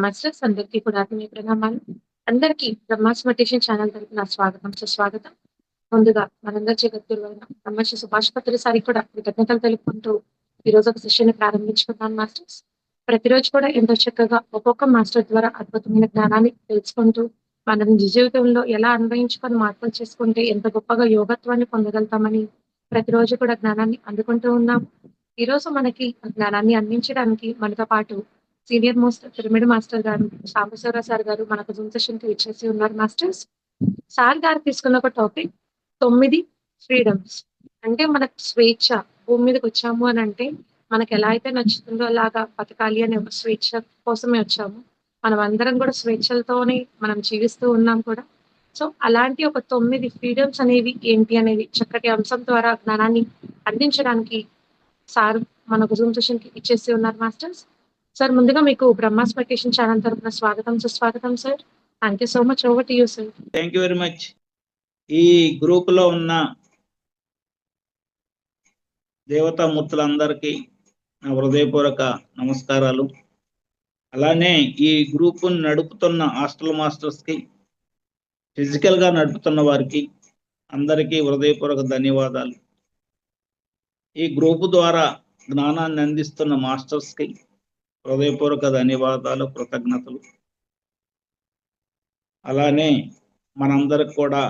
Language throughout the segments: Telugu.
మాస్టర్స్ అందరికీ కూడా ఆత్మీయ ప్రణామాలు. అందరికీ బ్రహ్మాస్ మెడిటేషన్ ఛానల్ తరపున స్వాగతం, సుస్వాగతం. ముందుగా మనందరి జగద్గురువైన బ్రహ్మర్షి సుభాష్ పత్రి సారికి కూడా కృతజ్ఞతలు తెలుపుకుంటూ ఈరోజు ఒక సెషన్ ని ప్రారంభించుకుంటాం మాస్టర్స్. ప్రతిరోజు కూడా ఎంతో చక్కగా ఒక్కొక్క మాస్టర్ ద్వారా అద్భుతమైన జ్ఞానాన్ని తెలుసుకుంటూ మనం నిజ జీవితంలో ఎలా అన్వయించుకొని మార్పులు చేసుకుంటే ఎంత గొప్పగా యోగత్వాన్ని పొందగలుగుతామని ప్రతిరోజు కూడా జ్ఞానాన్ని అందుకుంటూ ఉన్నాం. ఈ రోజు మనకి ఆ జ్ఞానాన్ని అందించడానికి మనతో పాటు సీనియర్ మోస్ట్ పిరమిడ్ మాస్టర్ గారు సాంబశివరావు సార్ గారు మనకు జూమ్ సెషన్ కి ఇచ్చేసి ఉన్నారు మాస్టర్స్. సార్ గారు తీసుకున్న ఒక టాపిక్ 9 ఫ్రీడమ్స్. అంటే మనకు స్వేచ్ఛ, భూమి మీదకి వచ్చాము అని అంటే మనకి ఎలా అయితే నచ్చుతుందో అలాగా బతకాలి అనే ఒక స్వేచ్ఛ కోసమే వచ్చాము. మనం అందరం కూడా స్వేచ్ఛలతోనే మనం జీవిస్తూ ఉన్నాం కూడా. సో అలాంటి ఒక 9 ఫ్రీడమ్స్ అనేవి ఏంటి అనేది చక్కటి అంశం ద్వారా జ్ఞానాన్ని అందించడానికి సార్ మనకు జూమ్ సెషన్ కి ఇచ్చేసి ఉన్నారు మాస్టర్స్. సార్ ముందుగా మీకు బ్రహ్మాస్ మెడిటేషన్ ఛానల్ తరపున స్వాగతం, సుస్వాగతం sir. Thank you so much. Over to you sir. Thank you very much. ఈ గ్రూప్ లో ఉన్న దేవతామూర్తులందరికీ నా హృదయపూర్వక నమస్కారాలు. అలానే ఈ గ్రూప్ నడుపుతున్న హాస్టల్ మాస్టర్స్ కి, ఫిజికల్ గా నడుపుతున్న వారికి అందరికీ హృదయపూర్వక ధన్యవాదాలు. ఈ గ్రూప్ ద్వారా జ్ఞానాన్ని అందిస్తున్న మాస్టర్స్ కి హృదయపూర్వక ధన్యవాదాలు, కృతజ్ఞతలు. అలానే మనందరికి కూడా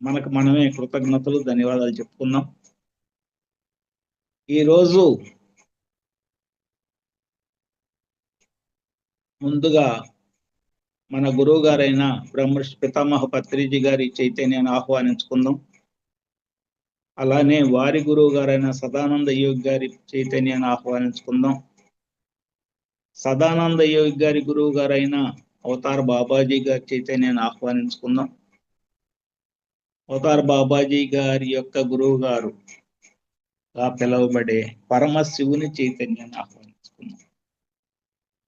మనకు మనమే కృతజ్ఞతలు, ధన్యవాదాలు చెప్పుకుందాం. ఈరోజు ముందుగా మన గురువు గారైన బ్రహ్మర్షి పితామహ పత్రిజీ గారి చైతన్యాన్ని ఆహ్వానించుకుందాం. అలానే వారి గురువు గారైన సదానంద యోగి గారి చైతన్యాన్ని ఆహ్వానించుకుందాం. సదానంద యోగి గారి గురువు గారైన అవతార్ బాబాజీ గారి చైతన్యాన్ని ఆహ్వానించుకుందాం. అవతార్ బాబాజీ గారి యొక్క గురువు గారు పిలువబడే పరమశివుని చైతన్యాన్ని ఆహ్వానించుకుందాం.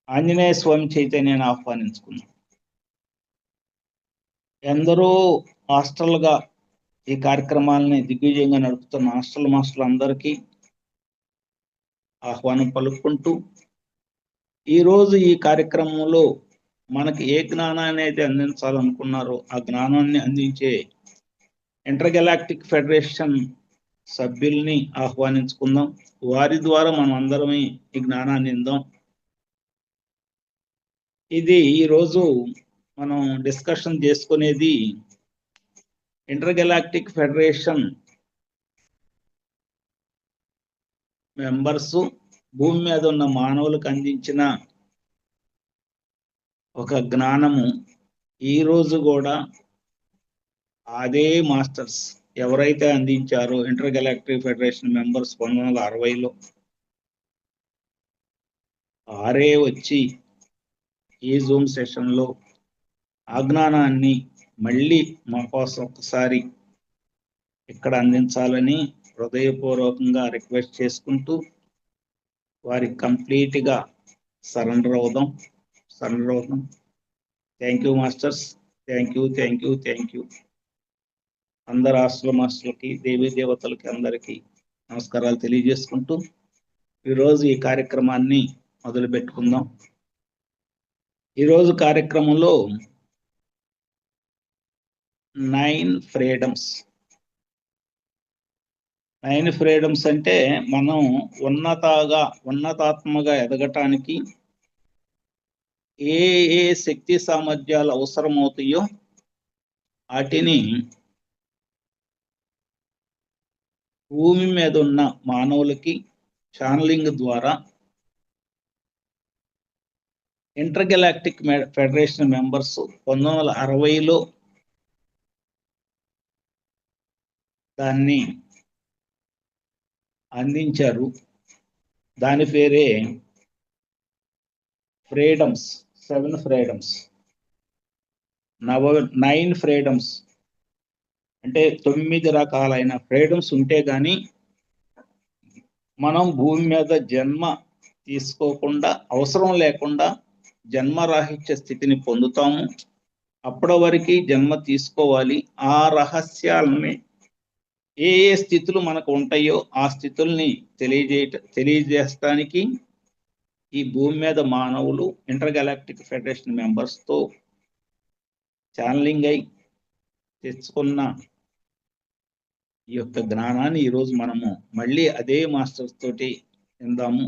ఆంజనేయ స్వామి చైతన్యాన్ని ఆహ్వానించుకుందాం. ఎందరో హాస్టల్గా ఈ కార్యక్రమాలని దిగ్విజయంగా నడుపుతున్న హాస్టల్ మాస్టర్లు అందరికీ ఆహ్వానం పలుకుంటూ, ఈరోజు ఈ కార్యక్రమంలో మనకి ఏ జ్ఞానాన్ని అయితే అందించాలనుకున్నారో ఆ జ్ఞానాన్ని అందించే ఇంటర్గెలాక్టిక్ ఫెడరేషన్ సభ్యుల్ని ఆహ్వానించుకుందాం. వారి ద్వారా మనం అందరమే ఈ జ్ఞానాన్ని ఇందాం. ఇది ఈరోజు మనం డిస్కషన్ చేసుకునేది ఇంటర్గెలాక్టిక్ ఫెడరేషన్ మెంబర్స్ భూమి మీద ఉన్న మానవులకు అందించిన ఒక జ్ఞానము. ఈరోజు కూడా అదే మాస్టర్స్ ఎవరైతే అందించారో ఇంటర్గెలాక్టిక్ ఫెడరేషన్ మెంబర్స్ 1960లో ఆరే వచ్చి ఈ జూమ్ సెషన్లో ఆ జ్ఞానాన్ని మళ్ళీ మా కోసం ఒకసారి ఇక్కడ అందించాలని హృదయపూర్వకంగా రిక్వెస్ట్ చేసుకుంటూ వారికి కంప్లీట్గా సరెండర్ అవుదాం. Thank you masters. Thank you. అందరు హాస్టల్ మాస్టర్లకి, దేవీ దేవతలకి అందరికీ నమస్కారాలు తెలియజేసుకుంటూ ఈరోజు ఈ కార్యక్రమాన్ని మొదలు పెట్టుకుందాం. ఈరోజు కార్యక్రమంలో 9 ఫ్రీడమ్స్ అంటే మనం ఉన్నతాత్మగా ఎదగటానికి ఏ శక్తి సామర్థ్యాలు అవసరమవుతాయో వాటిని భూమి మీద ఉన్న మానవులకి ఛానలింగ్ ద్వారా ఇంటర్గెలాక్టిక్ ఫెడరేషన్ మెంబర్స్ 1960లో దాన్ని అందించారు. దాని పేరే ఫ్రీడమ్స్, 7 ఫ్రీడమ్స్. 9 ఫ్రీడమ్స్ అంటే 9 రకాలైన ఫ్రీడమ్స్ ఉంటే గాని మనం భూమి మీద జన్మ తీసుకోకుండా, అవసరం లేకుండా జన్మరాహిత్య స్థితిని పొందుతాము. అప్పటి వరకు జన్మ తీసుకోవాలి. ఆ రహస్యాలని ఏ స్థితులు మనకు ఉంటాయో ఆ స్థితుల్ని తెలియజేయటానికి ఈ భూమి మీద మానవులు ఇంటర్ గెలాక్టిక్ ఫెడరేషన్ మెంబర్స్తో ఛానలింగ్ అయి తెచ్చుకున్న ఈ యొక్క జ్ఞానాన్ని ఈరోజు మనము మళ్ళీ అదే మాస్టర్స్ తోటి విందాము.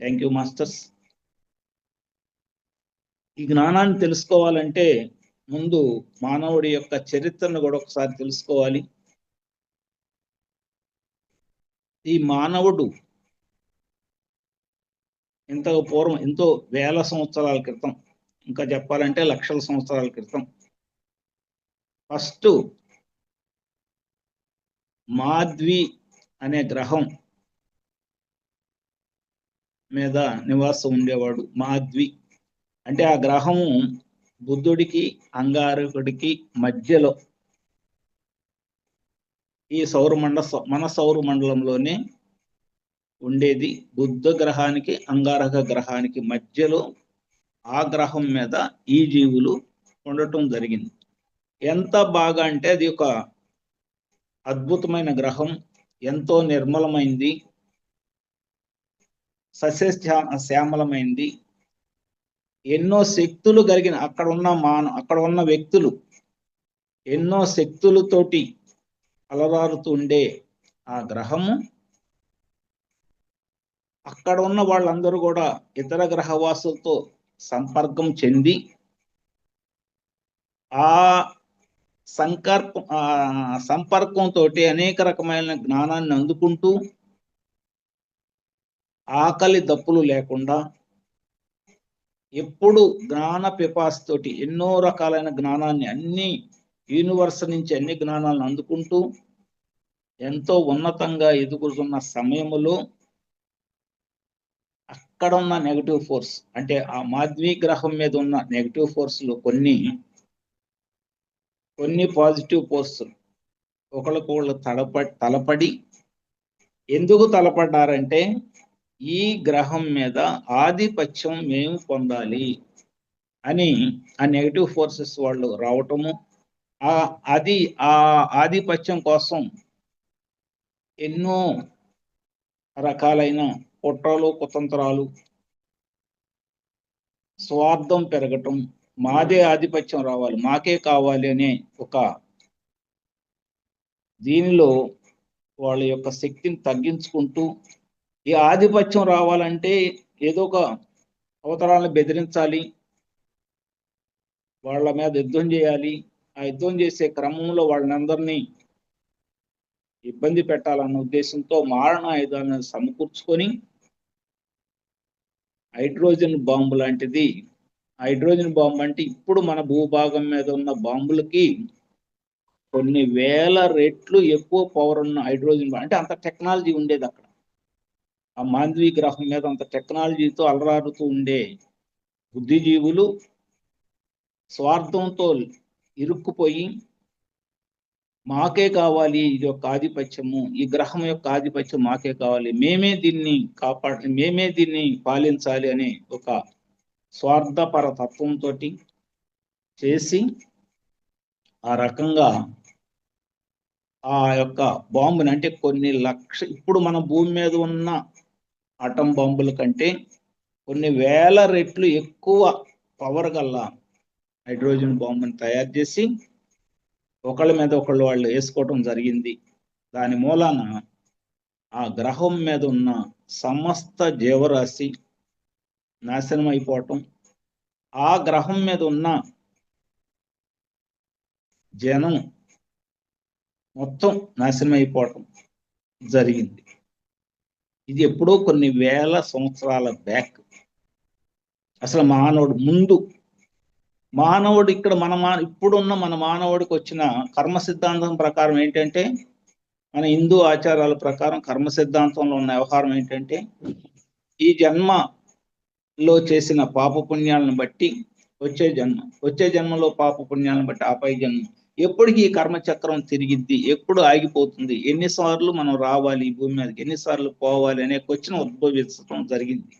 Thank you masters. ఈ జ్ఞానాన్ని తెలుసుకోవాలంటే ముందు మానవుడి యొక్క చరిత్రను కూడా ఒకసారి తెలుసుకోవాలి. ఈ మానవుడు ఇంతకు పూర్వం ఎంతో వేల సంవత్సరాల క్రితం, ఇంకా చెప్పాలంటే లక్షల సంవత్సరాల క్రితం ఫస్ట్ మాద్వి అనే గ్రహం మీద నివాసం ఉండేవాడు. మాద్వి అంటే ఆ గ్రహము బుద్ధుడికి అంగారకుడికి మధ్యలో ఈ మన సౌర మండలంలోనే ఉండేది. బుద్ధ గ్రహానికి అంగారక గ్రహానికి మధ్యలో ఆ గ్రహం మీద ఈ జీవులు ఉండటం జరిగింది. ఎంత బాగా అంటే అది ఒక అద్భుతమైన గ్రహం, ఎంతో నిర్మలమైంది, సస్యశ్యామలమైంది, ఎన్నో శక్తులు కలిగిన అక్కడ ఉన్న వ్యక్తులు ఎన్నో శక్తులతోటి అలరారుతూ ఉండే ఆ గ్రహము అక్కడ ఉన్న వాళ్ళందరూ కూడా ఇతర గ్రహవాసులతో సంపర్కం చెంది ఆ సంపర్కంతో అనేక రకమైన జ్ఞానాన్ని అందుకుంటూ ఆకలి దప్పులు లేకుండా ఎప్పుడు జ్ఞాన పిపాసతోటి ఎన్నో రకాలైన జ్ఞానాన్ని అన్ని యూనివర్స్ నుంచి అన్ని జ్ఞానాలను అందుకుంటూ ఎంతో ఉన్నతంగా ఎదుగుతున్న సమయంలో అక్కడ ఉన్న నెగటివ్ ఫోర్స్, అంటే ఆ మాధ్వి గ్రహం మీద ఉన్న నెగటివ్ ఫోర్స్లో కొన్ని పాజిటివ్ ఫోర్స్ ఒకళ్ళకొకళ్ళు తలపడి ఎందుకు తలపడ్డారంటే ఈ గ్రహం మీద ఆధిపత్యం మేము పొందాలి అని ఆ నెగటివ్ ఫోర్సెస్ వాళ్ళు రావటము, ఆ ఆధిపత్యం కోసం ఎన్నో రకాలైన కుట్రలు కుతంత్రాలు, స్వార్థం పెరగటం, మాదే ఆధిపత్యం రావాలి, మాకే కావాలి అనే ఒక దీనిలో వాళ్ళ యొక్క శక్తిని తగ్గించుకుంటూ ఈ ఆధిపత్యం రావాలంటే ఏదో ఒక అవతరాలను బెదిరించాలి, వాళ్ళ మీద యుద్ధం చేయాలి, ఆ యుద్ధం చేసే క్రమంలో వాళ్ళందరినీ ఇబ్బంది పెట్టాలన్న ఉద్దేశంతో మారణ ఆయుధాలను సమకూర్చుకొని హైడ్రోజన్ బాంబు లాంటిది. హైడ్రోజన్ బాంబు అంటే ఇప్పుడు మన భూభాగం మీద ఉన్న బాంబులకి కొన్ని వేల రెట్లు ఎక్కువ పవర్ ఉన్న హైడ్రోజన్ అంటే అంత టెక్నాలజీ ఉండేది అక్కడ. ఆ మాంద్వి గ్రహం మీద అంత టెక్నాలజీతో అలరారుతూ ఉండే బుద్ధిజీవులు స్వార్థంతో ఇరుక్కుపోయి మాకే కావాలి ఇది యొక్క ఆధిపత్యము, ఈ గ్రహం యొక్క ఆధిపత్యం మాకే కావాలి, మేమే దీన్ని పాలించాలి అనే ఒక స్వార్థపర తత్వంతో చేసి ఆ రకంగా ఆ యొక్క బాంబుని, అంటే కొన్ని ఇప్పుడు మన భూమి మీద ఉన్న అటం బాంబుల కంటే కొన్ని వేల రెట్లు ఎక్కువ పవర్ గల హైడ్రోజన్ బాంబుని తయారు చేసి ఒకళ్ళ మీద ఒకళ్ళు వాళ్ళు వేసుకోవటం జరిగింది. దాని మూలాన ఆ గ్రహం మీద ఉన్న సమస్త జీవరాశి నాశనం అయిపోవటం, ఆ గ్రహం మీద ఉన్న జనం మొత్తం నాశనం అయిపోవటం జరిగింది. ఇది ఎప్పుడో కొన్ని వేల సంవత్సరాల బ్యాక్. అసలు మానవుడు ఇక్కడ ఇప్పుడున్న మన మానవుడికి వచ్చిన కర్మ సిద్ధాంతం ప్రకారం ఏంటంటే, మన హిందూ ఆచారాల ప్రకారం కర్మ సిద్ధాంతంలో ఉన్న వ్యవహారం ఏంటంటే, ఈ జన్మలో చేసిన పాపపుణ్యాలను బట్టి వచ్చే జన్మలో పాపపుణ్యాలను బట్టి ఆపై జన్మ ఎప్పటికీ ఈ కర్మచక్రం తిరిగిద్ది, ఎప్పుడు ఆగిపోతుంది, ఎన్నిసార్లు మనం రావాలి ఈ భూమి మీదకి, ఎన్నిసార్లు పోవాలి అనే క్వశ్చన్ ఉద్భవించడం జరిగింది.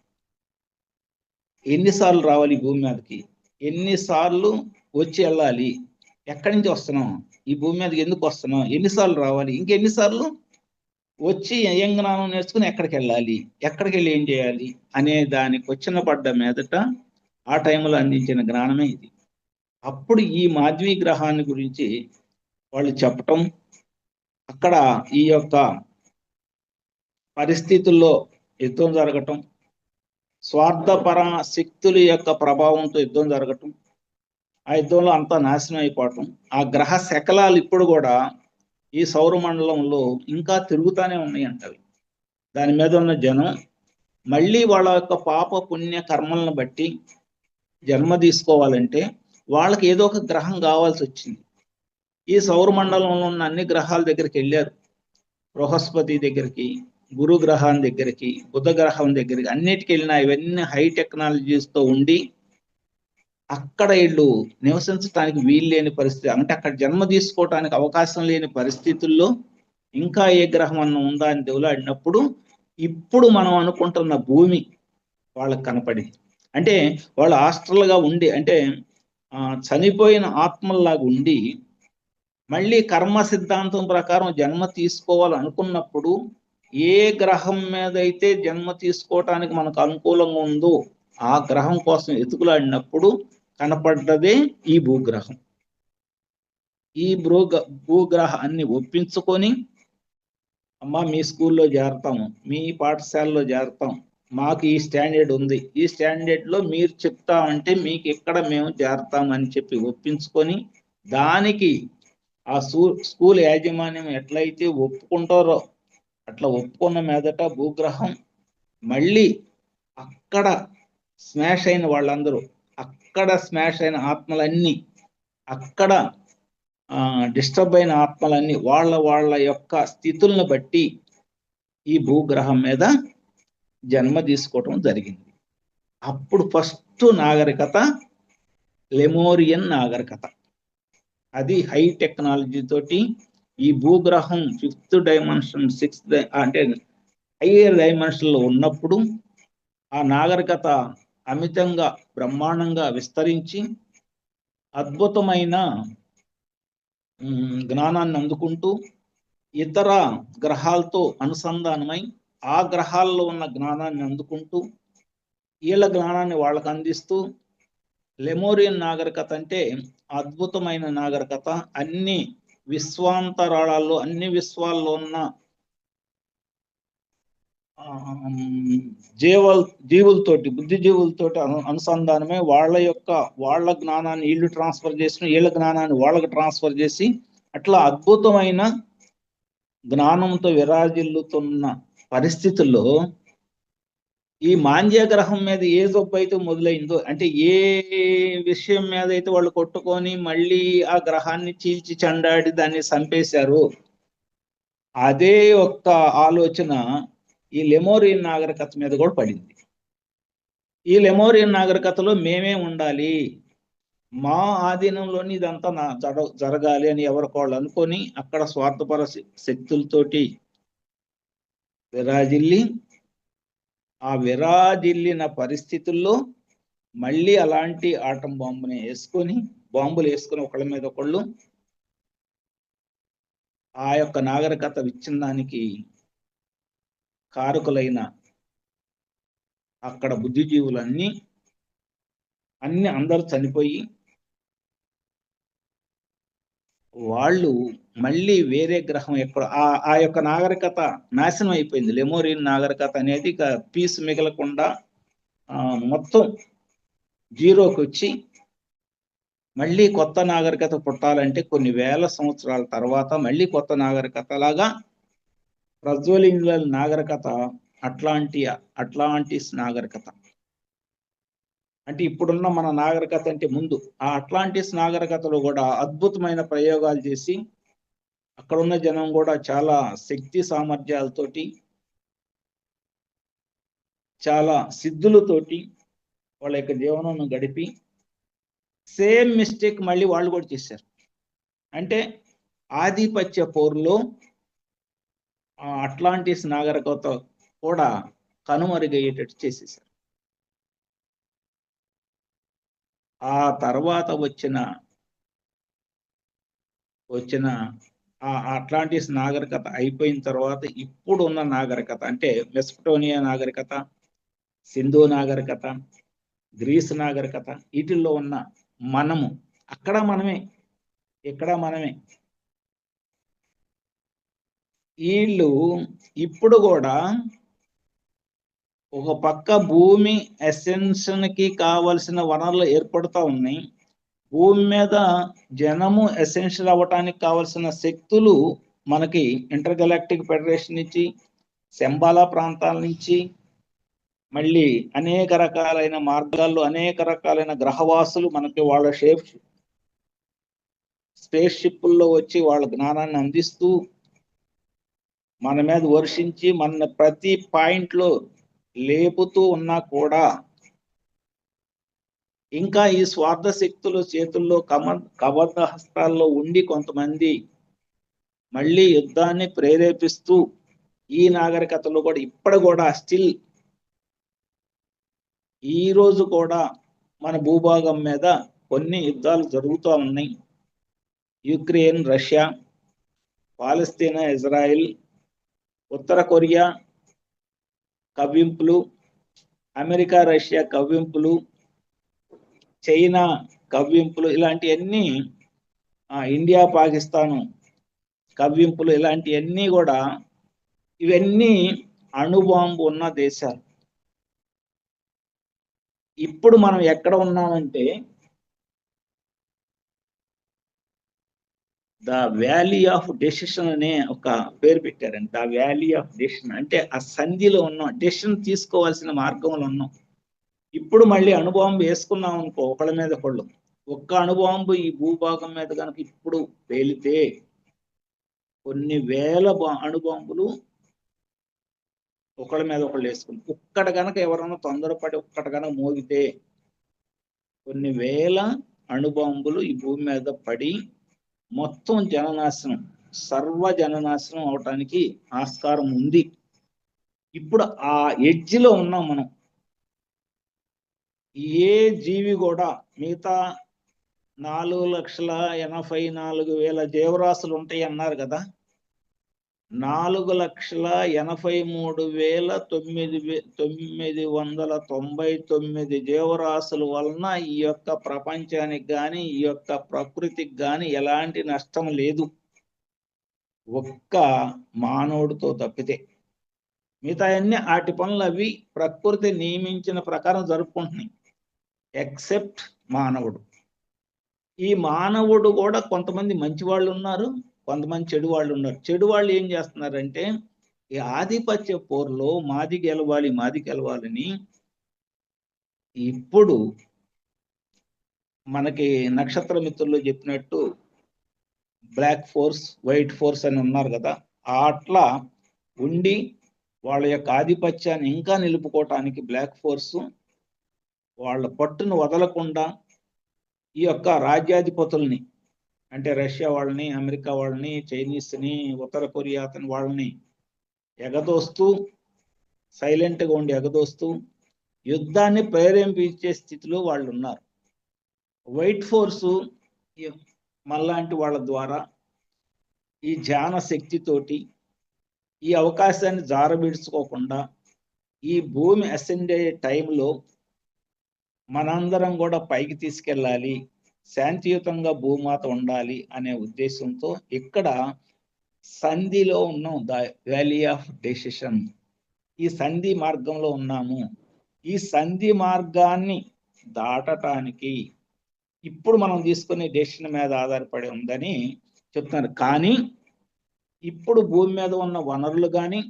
ఎన్నిసార్లు రావాలి ఈ భూమి మీదకి, ఎన్నిసార్లు వచ్చి వెళ్ళాలి, ఎక్కడి నుంచి వస్తున్నాం, ఈ భూమి మీదకి ఎందుకు వస్తున్నాం, ఎన్నిసార్లు రావాలి, ఇంకెన్నిసార్లు వచ్చి ఏం జ్ఞానం నేర్చుకుని ఎక్కడికి వెళ్ళాలి, ఎక్కడికి వెళ్ళి ఏం చేయాలి అనే దానికి వచ్చిన పడ్డ మీదట ఆ టైంలో అందించిన జ్ఞానమే ఇది. అప్పుడు ఈ మాధ్వీ గ్రహాన్ని గురించి వాళ్ళు చెప్పటం, అక్కడ ఈ యొక్క పరిస్థితుల్లో యుద్ధం జరగటం, స్వార్థపర శక్తుల యొక్క ప్రభావంతో యుద్ధం జరగటం, ఆ యుద్ధంలో అంతా నాశనం అయిపోవటం, ఆ గ్రహ శకలాలు ఇప్పుడు కూడా ఈ సౌరమండలంలో ఇంకా తిరుగుతూనే ఉన్నాయి అంటవి. దాని మీద ఉన్న జనం మళ్ళీ వాళ్ళ యొక్క పాప పుణ్య కర్మలను బట్టి జన్మ తీసుకోవాలంటే వాళ్ళకి ఏదో ఒక గ్రహం కావాల్సి వచ్చింది. ఈ సౌరమండలంలో ఉన్న అన్ని గ్రహాల దగ్గరికి వెళ్ళారు, బృహస్పతి దగ్గరికి, గురు గ్రహం దగ్గరికి, బుధ గ్రహం దగ్గరికి, అన్నిటికి వెళ్ళినా ఇవన్నీ హై టెక్నాలజీస్తో ఉండి అక్కడ వీళ్ళు నివసించడానికి వీలు లేని పరిస్థితి, అంటే అక్కడ జన్మ తీసుకోవటానికి అవకాశం లేని పరిస్థితుల్లో ఇంకా ఏ గ్రహం అన్న ఉందా అని దేవులాడినప్పుడు ఇప్పుడు మనం అనుకుంటున్న భూమి వాళ్ళకి కనపడింది. అంటే వాళ్ళు హాస్టల్గా ఉండి, అంటే చనిపోయిన ఆత్మల్లాగా ఉండి మళ్ళీ కర్మ సిద్ధాంతం ప్రకారం జన్మ తీసుకోవాలనుకున్నప్పుడు ఏ గ్రహం మీద అయితే జన్మ తీసుకోవటానికి మనకు అనుకూలంగా ఉందో ఆ గ్రహం కోసం ఎతుకులాడినప్పుడు కనపడ్డదే ఈ భూగ్రహం. ఈ భూగ్రహాన్ని ఒప్పించుకొని, అమ్మ మీ స్కూల్లో చేరతాము, మీ పాఠశాలలో చేరతాం, మాకు ఈ స్టాండర్డ్ ఉంది, ఈ స్టాండర్డ్లో మీరు చెప్తామంటే మీకు ఎక్కడ మేము చేరతామని చెప్పి ఒప్పించుకొని, దానికి ఆ స్కూల్ యాజమాన్యం ఎట్లయితే ఒప్పుకుంటారో అట్లా ఒప్పుకున్న మీదట భూగ్రహం మళ్ళీ అక్కడ స్మాష్ అయిన వాళ్ళందరూ, అక్కడ స్మాష్ అయిన ఆత్మలన్నీ, అక్కడ డిస్టర్బ్ అయిన ఆత్మలన్నీ వాళ్ళ యొక్క స్థితులను బట్టి ఈ భూగ్రహం మీద జన్మ తీసుకోవటం జరిగింది. అప్పుడు ఫస్ట్ నాగరికత లెమోరియన్ నాగరికత. అది హై టెక్నాలజీ తోటి ఈ భూగ్రహం 5th డైమెన్షన్ 6th అంటే హైయర్ డైమెన్షన్లో ఉన్నప్పుడు ఆ నాగరికత అమితంగా బ్రహ్మాండంగా విస్తరించి అద్భుతమైన జ్ఞానాన్ని అందుకుంటూ ఇతర గ్రహాలతో అనుసంధానమై ఆ గ్రహాల్లో ఉన్న జ్ఞానాన్ని అందుకుంటూ వీళ్ళ జ్ఞానాన్ని వాళ్ళకు అందిస్తూ లెమోరియన్ నాగరికత అంటే అద్భుతమైన నాగరికత. అన్ని విశ్వాంతరాళాల్లో, అన్ని విశ్వాల్లో ఉన్న జీవులతోటి, బుద్ధిజీవులతోటి అనుసంధానమే వాళ్ళ జ్ఞానాన్ని వీళ్ళు ట్రాన్స్ఫర్ చేసి, వీళ్ళ జ్ఞానాన్ని వాళ్ళకి ట్రాన్స్ఫర్ చేసి అట్లా అద్భుతమైన జ్ఞానంతో విరాజిల్లుతున్న పరిస్థితుల్లో ఈ మాంద్య గ్రహం మీద ఏ జబ్బు అయితే మొదలైందో, అంటే ఏ విషయం మీద అయితే వాళ్ళు కొట్టుకొని మళ్ళీ ఆ గ్రహాన్ని చీల్చి చెండాడి దాన్ని చంపేశారు, అదే ఒక్క ఆలోచన ఈ లెమోరియన్ నాగరికత మీద కూడా పడింది. ఈ లెమోరియన్ నాగరికతలో మేమే ఉండాలి, మా ఆధీనంలోని ఇదంతా జరగాలి అని ఎవరికోళ్ళు అనుకొని అక్కడ స్వార్థపర శక్తులతోటి విరాజిల్లి, ఆ విరాజిల్లిన పరిస్థితుల్లో మళ్ళీ అలాంటి ఆటం బాంబులు వేసుకొని ఒకళ్ళ మీద ఒకళ్ళు ఆ యొక్క నాగరికత విచ్ఛిన్నానికి కారకులైన అక్కడ బుద్ధిజీవులన్నీ అందరూ చనిపోయి వాళ్ళు మళ్ళీ వేరే గ్రహం ఎక్కడ ఆ యొక్క నాగరికత నాశనం అయిపోయింది. లెమోరియన్ నాగరికత అనేది ఇక పీస్ మిగలకుండా మొత్తం జీరోకి వచ్చి మళ్ళీ కొత్త నాగరికత పుట్టాలంటే కొన్ని వేల సంవత్సరాల తర్వాత మళ్ళీ కొత్త నాగరికత లాగా ప్రజ్వలించిన నాగరికత అట్లాంటిస్ నాగరికత. అంటే ఇప్పుడున్న మన నాగరికత అంటే ముందు ఆ అట్లాంటిస్ నాగరికతలో కూడా అద్భుతమైన ప్రయోగాలు చేసి అక్కడున్న జనం కూడా చాలా శక్తి సామర్థ్యాలతోటి, చాలా సిద్ధులతోటి వాళ్ళ యొక్క జీవనం గడిపి సేమ్ మిస్టేక్ మళ్ళీ వాళ్ళు కూడా చేశారు. అంటే ఆధిపత్య పోరులో అట్లాంటిస్ నాగరికత కూడా కనుమరుగయ్యేటట్టు చేసేసారు. ఆ తర్వాత వచ్చిన ఆ అట్లాంటిస్ నాగరికత అయిపోయిన తర్వాత ఇప్పుడు ఉన్న నాగరికత అంటే మెసపటోనియా నాగరికత, సింధు నాగరికత, గ్రీస్ నాగరికత, వీటిల్లో ఉన్న మనము అక్కడ మనమే, ఇక్కడ మనమే. వీళ్ళు ఇప్పుడు కూడా ఒక పక్క భూమి ఎసెన్షన్ కి కావలసిన వనరులు ఏర్పడుతూ ఉన్నాయి, భూమి మీద జనము ఎసెన్షియల్ అవ్వటానికి కావలసిన శక్తులు మనకి ఇంటర్ గెలాక్టిక్ ఫెడరేషన్ నుంచి, శంబాలా ప్రాంతాల నుంచి, మళ్ళీ అనేక రకాలైన మార్గాల్లో అనేక రకాలైన గ్రహవాసులు మనకి వాళ్ళ స్పేస్ షిప్పుల్లో వచ్చి వాళ్ళ జ్ఞానాన్ని అందిస్తూ మన మీద వర్షించి మన ప్రతి పాయింట్లో లేపుతూ ఉన్నా కూడా ఇంకా ఈ స్వార్థ శక్తులు చేతుల్లో కబద్ధ హస్తాల్లో ఉండి కొంతమంది మళ్ళీ యుద్ధాన్ని ప్రేరేపిస్తూ ఈ నాగరికతలో కూడా ఇప్పుడు కూడా స్టిల్ ఈ రోజు కూడా మన భూభాగం మీద కొన్ని యుద్ధాలు జరుగుతూ ఉన్నాయి. యుక్రెయిన్, రష్యా, పాలస్తీనా, ఇజ్రాయిల్, ఉత్తర కొరియా కవ్వింపులు, అమెరికా రష్యా కవ్వింపులు, చైనా కవ్వింపులు, ఇలాంటివన్నీ ఇండియా పాకిస్తాను కవ్వింపులు, ఇలాంటివన్నీ కూడా ఇవన్నీ అణుబాంబు ఉన్న దేశాలు. ఇప్పుడు మనం ఎక్కడ ఉన్నామంటే ద వ్యాలీ ఆఫ్ డెసిషన్ అనే ఒక పేరు పెట్టారండి. ద వ్యాలీ ఆఫ్ డెసిషన్ అంటే ఆ సంధిలో ఉన్నాం, డెసిషన్ తీసుకోవాల్సిన మార్గంలో ఉన్నాం. ఇప్పుడు మళ్ళీ అణుబాంబు వేసుకున్నాం అనుకో ఒకళ్ళ మీద ఒకళ్ళు, ఒక్క అణుబాంబు ఈ భూభాగం మీద కనుక ఇప్పుడు పేలితే కొన్ని వేల అణుబాంబులు ఒకళ్ళ మీద ఒకళ్ళు వేసుకుంటాం. ఒక్కటి కనుక ఎవరైనా తొందరపడి ఒక్కటి కనుక మోగితే కొన్ని వేల అణుబాంబులు ఈ భూమి మీద పడి మొత్తం జననాశనం, సర్వ జననాశనం అవటానికి ఆస్కారం ఉంది. ఇప్పుడు ఆ ఎడ్జిలో ఉన్నాం మనం. ఏ జీవి కూడా మిగతా 4,84,000 జీవరాశులు ఉంటాయి అన్నారు కదా, 4,83,999 జీవరాశుల వలన ఈ యొక్క ప్రపంచానికి కానీ ఈ యొక్క ప్రకృతికి కానీ ఎలాంటి నష్టం లేదు, ఒక్క మానవుడితో తప్పితే. మిగతా అన్ని ఆటి పనులు అవి ప్రకృతి నియమించిన ప్రకారం జరుపుకుంటున్నాయి, ఎక్సెప్ట్ మానవుడు. ఈ మానవుడు కూడా కొంతమంది మంచి వాళ్ళు ఉన్నారు, కొంతమంది చెడు వాళ్ళు ఉన్నారు. చెడు వాళ్ళు ఏం చేస్తున్నారంటే ఈ ఆధిపత్య పోరులో మాది గెలవాలని ఇప్పుడు మనకి నక్షత్ర మిత్రులు చెప్పినట్టు బ్లాక్ ఫోర్స్, వైట్ ఫోర్స్ అని ఉన్నారు కదా, అట్లా ఉండి వాళ్ళ యొక్క ఆధిపత్యాన్ని ఇంకా నిలుపుకోవటానికి బ్లాక్ ఫోర్స్ వాళ్ళ పట్టును వదలకుండా ఈ యొక్క రాజ్యాధిపతుల్ని అంటే రష్యా వాళ్ళని, అమెరికా వాళ్ళని, చైనీస్ని, ఉత్తర కొరియా వాళ్ళని ఎగదోస్తూ, సైలెంట్గా ఉండి ఎగదోస్తూ యుద్ధాన్ని ప్రేరేపించే స్థితిలో వాళ్ళు ఉన్నారు. వైట్ ఫోర్సు మళ్ళాంటి వాళ్ళ ద్వారా ఈ ధ్యాన శక్తితోటి ఈ అవకాశాన్ని జారబిడ్చుకోకుండా ఈ భూమి అసెండ్ అయ్యే టైంలో మనందరం కూడా పైకి తీసుకెళ్ళాలి, శాంతియుతంగా భూమాత ఉండాలి అనే ఉద్దేశంతో ఇక్కడ సంధిలో ఉన్నాం. ద వ్యాలీ ఆఫ్ డెసిషన్, ఈ సంధి మార్గంలో ఉన్నాము. ఈ సంధి మార్గాన్ని దాటటానికి ఇప్పుడు మనం తీసుకునే డెసిషన్ మీద ఆధారపడి ఉందని చెప్తున్నారు. కానీ ఇప్పుడు భూమి మీద ఉన్న వనరులు కానీ,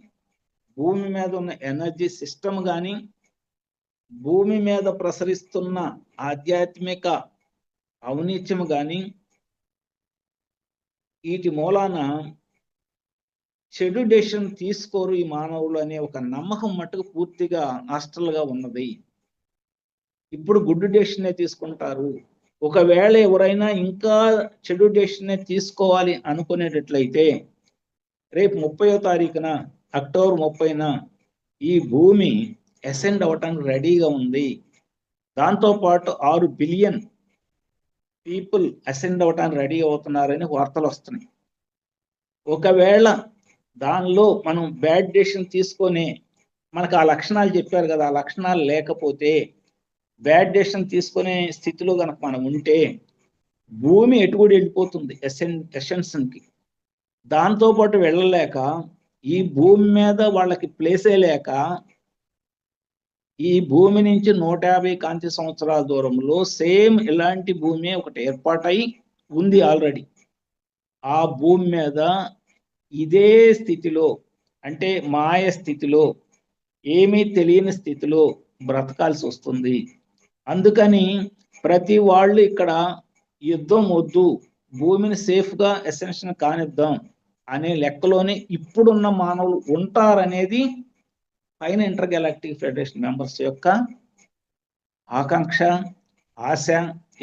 భూమి మీద ఉన్న ఎనర్జీ సిస్టమ్ కానీ, భూమి మీద ప్రసరిస్తున్న ఆధ్యాత్మిక ఔన్నత్యము కానీ, వీటి మూలాన చెడు డెసిషన్ తీసుకోరు ఈ మానవులు అనే ఒక నమ్మకం మట్టుకు పూర్తిగా హాస్టల్గా ఉన్నది. ఇప్పుడు గుడ్ డెసిషనే తీసుకుంటారు. ఒకవేళ ఎవరైనా ఇంకా చెడు డెసిషనే తీసుకోవాలి అనుకునేటట్లయితే రేపు 30వ తారీఖున అక్టోబర్ 30న ఈ భూమి అసెండ్ అవ్వటానికి రెడీగా ఉంది. దాంతోపాటు 6 బిలియన్ పీపుల్ అసెండ్ అవ్వటానికి రెడీ అవుతున్నారని వార్తలు వస్తున్నాయి. ఒకవేళ దానిలో మనం బ్యాడ్ డెసిషన్ తీసుకొని మనకు ఆ లక్షణాలు చెప్పారు కదా, ఆ లక్షణాలు లేకపోతే బ్యాడ్ డెసిషన్ తీసుకునే స్థితిలో కనుక మనం ఉంటే భూమి ఎటుకుడి వెళ్ళిపోతుంది ఎసెన్షన్కి. దాంతోపాటు వెళ్ళలేక ఈ భూమి మీద వాళ్ళకి ప్లేసే లేక ఈ భూమి నుంచి 150 కాంతి సంవత్సరాల దూరంలో సేమ్ ఇలాంటి భూమి ఒకటి ఏర్పాటై ఉంది ఆల్రెడీ. ఆ భూమి మీద ఇదే స్థితిలో, అంటే మాయ స్థితిలో, ఏమీ తెలియని స్థితిలో బ్రతకాల్సి వస్తుంది. అందుకని ప్రతి వాళ్ళు ఇక్కడ యుద్ధం వద్దు, భూమిని సేఫ్గా ఎసెన్షన్ కానిద్దాం అనే లెక్కలోనే ఇప్పుడున్న మానవులు ఉంటారనేది పైన ఇంటర్ గెలాక్టిక్ ఫెడరేషన్ మెంబర్స్ యొక్క ఆకాంక్ష, ఆశ.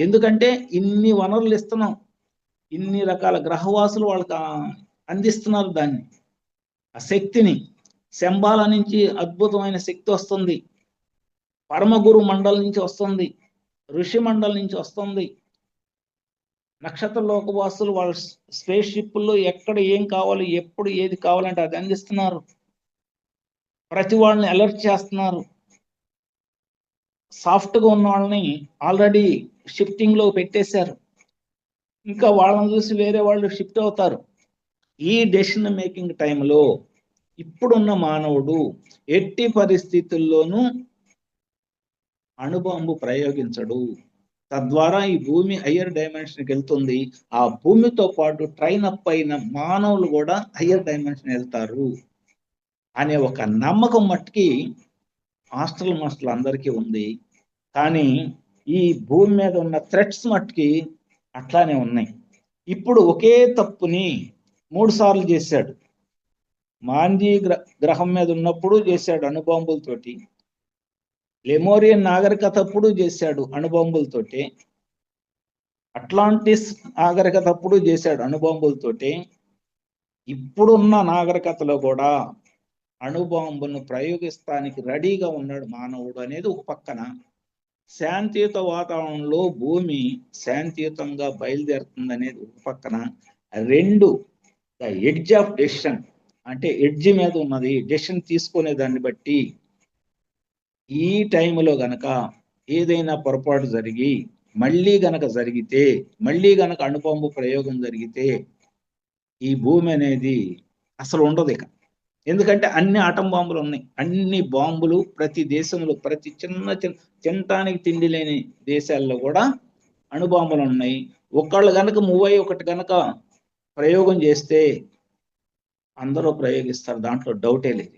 ఎందుకంటే ఇన్ని వనరులు ఇస్తున్నాం, ఇన్ని రకాల గ్రహవాసులు వాళ్ళకి అందిస్తున్నారు దాన్ని, ఆ శక్తిని. శంబాల నుంచి అద్భుతమైన శక్తి వస్తుంది, పరమగురు మండలం నుంచి వస్తుంది, ఋషి మండలం నుంచి వస్తుంది. నక్షత్ర లోకవాసులు వాళ్ళ స్పేస్ షిప్లో ఎక్కడ ఏం కావాలి, ఎప్పుడు ఏది కావాలంటే అది అందిస్తున్నారు. ప్రతి వాళ్ళని అలర్ట్ చేస్తున్నారు. సాఫ్ట్గా ఉన్న వాళ్ళని ఆల్రెడీ షిఫ్టింగ్లో పెట్టేశారు, ఇంకా వాళ్ళని చూసి వేరే వాళ్ళు షిఫ్ట్ అవుతారు. ఈ డెసిషన్ మేకింగ్ టైంలో ఇప్పుడున్న మానవుడు ఎట్టి పరిస్థితుల్లోనూ అణుబాంబు ప్రయోగించడు. తద్వారా ఈ భూమి హయ్యర్ డైమెన్షన్కి వెళ్తుంది. ఆ భూమితో పాటు ట్రైన్ అప్ అయిన మానవులు కూడా హయ్యర్ డైమెన్షన్ వెళ్తారు అనే ఒక నమ్మకం మట్టుకి హాస్టల్ మాస్టర్లు అందరికీ ఉంది. కానీ ఈ భూమి మీద ఉన్న థ్రెట్స్ మట్టుకి అట్లానే ఉన్నాయి. ఇప్పుడు ఒకే తప్పుని 3 సార్లు చేశాడు. మాంజీ గ్రహం మీద ఉన్నప్పుడు చేశాడు అణుబాంబులతోటి, లెమోరియన్ నాగరికత అప్పుడు చేశాడు అణుబాంబులతోటి, అట్లాంటిస్ నాగరికత అప్పుడు చేశాడు అణుబాంబులతోటి. ఇప్పుడున్న నాగరికతలో కూడా అణుబాంబును ప్రయోగిస్తానికి రెడీగా ఉన్నాడు మానవుడు అనేది ఒక పక్కన. శాంతియుత వాతావరణంలో భూమి శాంతియుతంగా బయలుదేరుతుంది అనేది ఒక పక్కన. 2 ద ఎడ్జ్ ఆఫ్ డెసిషన్, అంటే ఎడ్జ్ మీద ఉన్నది డెసిషన్ తీసుకునే దాన్ని బట్టి. ఈ టైంలో గనక ఏదైనా పొరపాటు జరిగి మళ్ళీ గనక జరిగితే, మళ్ళీ గనక అణుబాంబు ప్రయోగం జరిగితే ఈ భూమి అనేది అసలు ఉండదు ఇక. ఎందుకంటే అన్ని ఆటం బాంబులు ఉన్నాయి, అన్ని బాంబులు ప్రతి దేశంలో, ప్రతి చిన్న తినటానికి తిండి లేని దేశాల్లో కూడా అణుబాంబులు ఉన్నాయి. ఒకళ్ళు గనక ఒకటి గనక ప్రయోగం చేస్తే అందరూ ప్రయోగిస్తారు, దాంట్లో డౌటే లేదు.